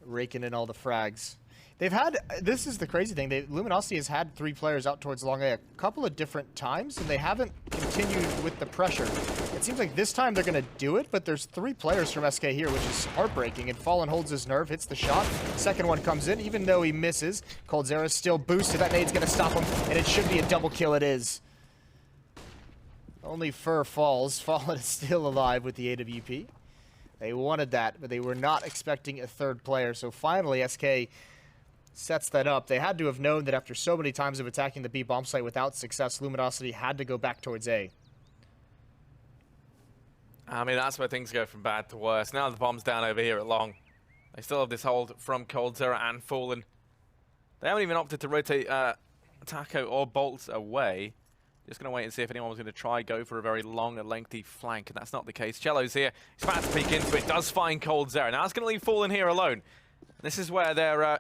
raking in all the frags. They've had, this is the crazy thing, Luminosity has had 3 players out towards long A a couple of different times, and they haven't continued with the pressure. It seems like this time they're going to do it, but there's 3 players from SK here, which is heartbreaking, and Fallen holds his nerve, hits the shot. Second one comes in, even though he misses. coldzera is still boosted. That nade's going to stop him, and it should be a double kill. It is. Only Fur falls. Fallen is still alive with the AWP. They wanted that, but they were not expecting a 3rd player, so finally SK sets that up. They had to have known that after so many times of attacking the B bomb site without success, Luminosity had to go back towards A. I mean, that's where things go from bad to worse. Now the bomb's down over here at long. They still have this hold from coldzera and Fallen. They haven't even opted to rotate Taco or Bolts away. Just going to wait and see if anyone was going to try go for a very long and lengthy flank, and that's not the case. Cello's here. He's about to peek into it. Does find Cold Zera. Now it's going to leave Fallen here alone. This is where their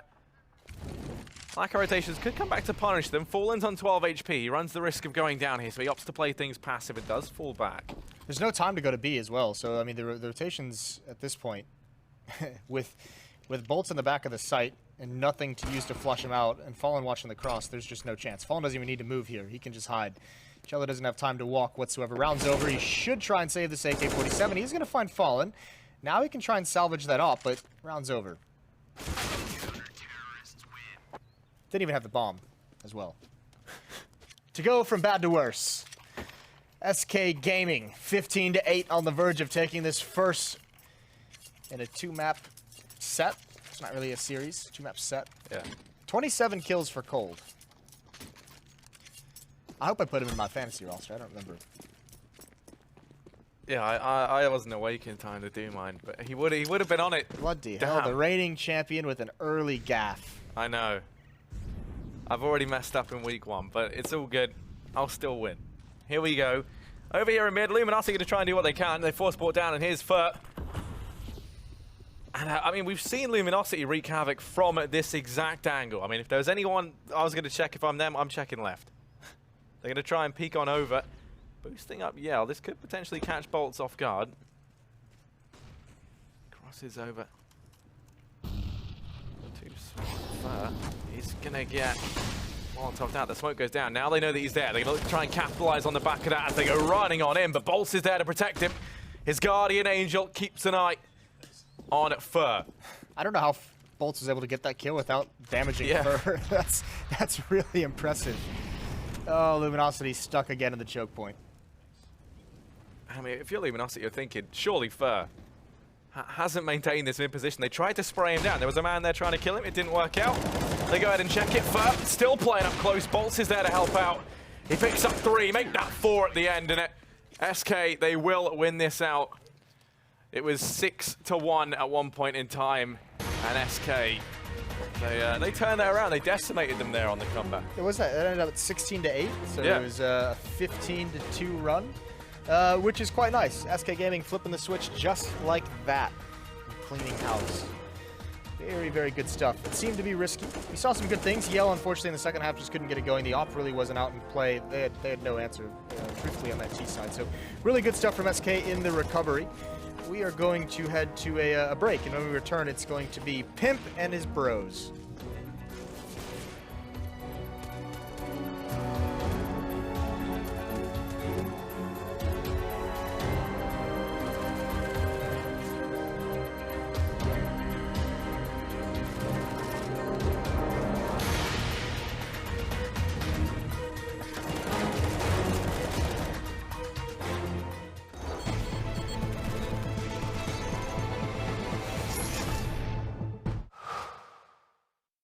lack of rotations could come back to punish them. Fallen's on 12 HP. He runs the risk of going down here, so he opts to play things passive. It does fall back. There's no time to go to B as well, so I mean the rotations at this point, with Bolts in the back of the site and nothing to use to flush him out, and Fallen watching the cross, there's just no chance. Fallen doesn't even need to move here. He can just hide. Cello doesn't have time to walk whatsoever. Round's over. He should try and save this AK-47. He's going to find Fallen. Now he can try and salvage that op, but round's over. Didn't even have the bomb as well. To go from bad to worse. SK Gaming, 15-8 on the verge of taking this first in a 2-map set. It's not really a series, 2-map set. Yeah. 27 kills for Cold. I hope I put him in my fantasy roster. I don't remember. Yeah, I wasn't awake in time to do mine, but he would have been on it. Bloody hell, the reigning champion with an early gaff. I know. I've already messed up in week 1, but it's all good. I'll still win. Here we go. Over here in mid, Luminosity going to try and do what they can. They force ball down, and here's Fur. And I mean, we've seen Luminosity wreak havoc from this exact angle. I mean, if there was anyone I was going to check if I'm them, I'm checking left. They're going to try and peek on over. Boosting up Yell. This could potentially catch Bolts off guard. Crosses over. Too smart. He's going to get Molotov out. The smoke goes down. Now they know that he's there. They're going to try and capitalize on the back of that as they go running on him. But Bolts is there to protect him. His guardian angel keeps an eye on Fur. I don't know how Bolts was able to get that kill without damaging Fur. That's really impressive. Oh, Luminosity stuck again in the choke point. I mean, if you're Luminosity, you're thinking, surely Fur hasn't maintained this mid position. They tried to spray him down. There was a man there trying to kill him. It didn't work out. They go ahead and check it. Fur still playing up close. Bolts is there to help out. He picks up 3, make that 4 at the end. And SK, they will win this out. It was 6-1 at one point in time. And SK, they turned that around. They decimated them there on the comeback. It was that. It ended up at 16-8. So yeah. It was a 15-2 run. Which is quite nice. SK Gaming flipping the switch just like that. Cleaning house. Very, very good stuff. It seemed to be risky. We saw some good things. Yell, unfortunately, in the second half just couldn't get it going. The op really wasn't out in play. They had no answer, truthfully, on that T side. So really good stuff from SK in the recovery. We are going to head to a break, and when we return, it's going to be Pimp and his bros.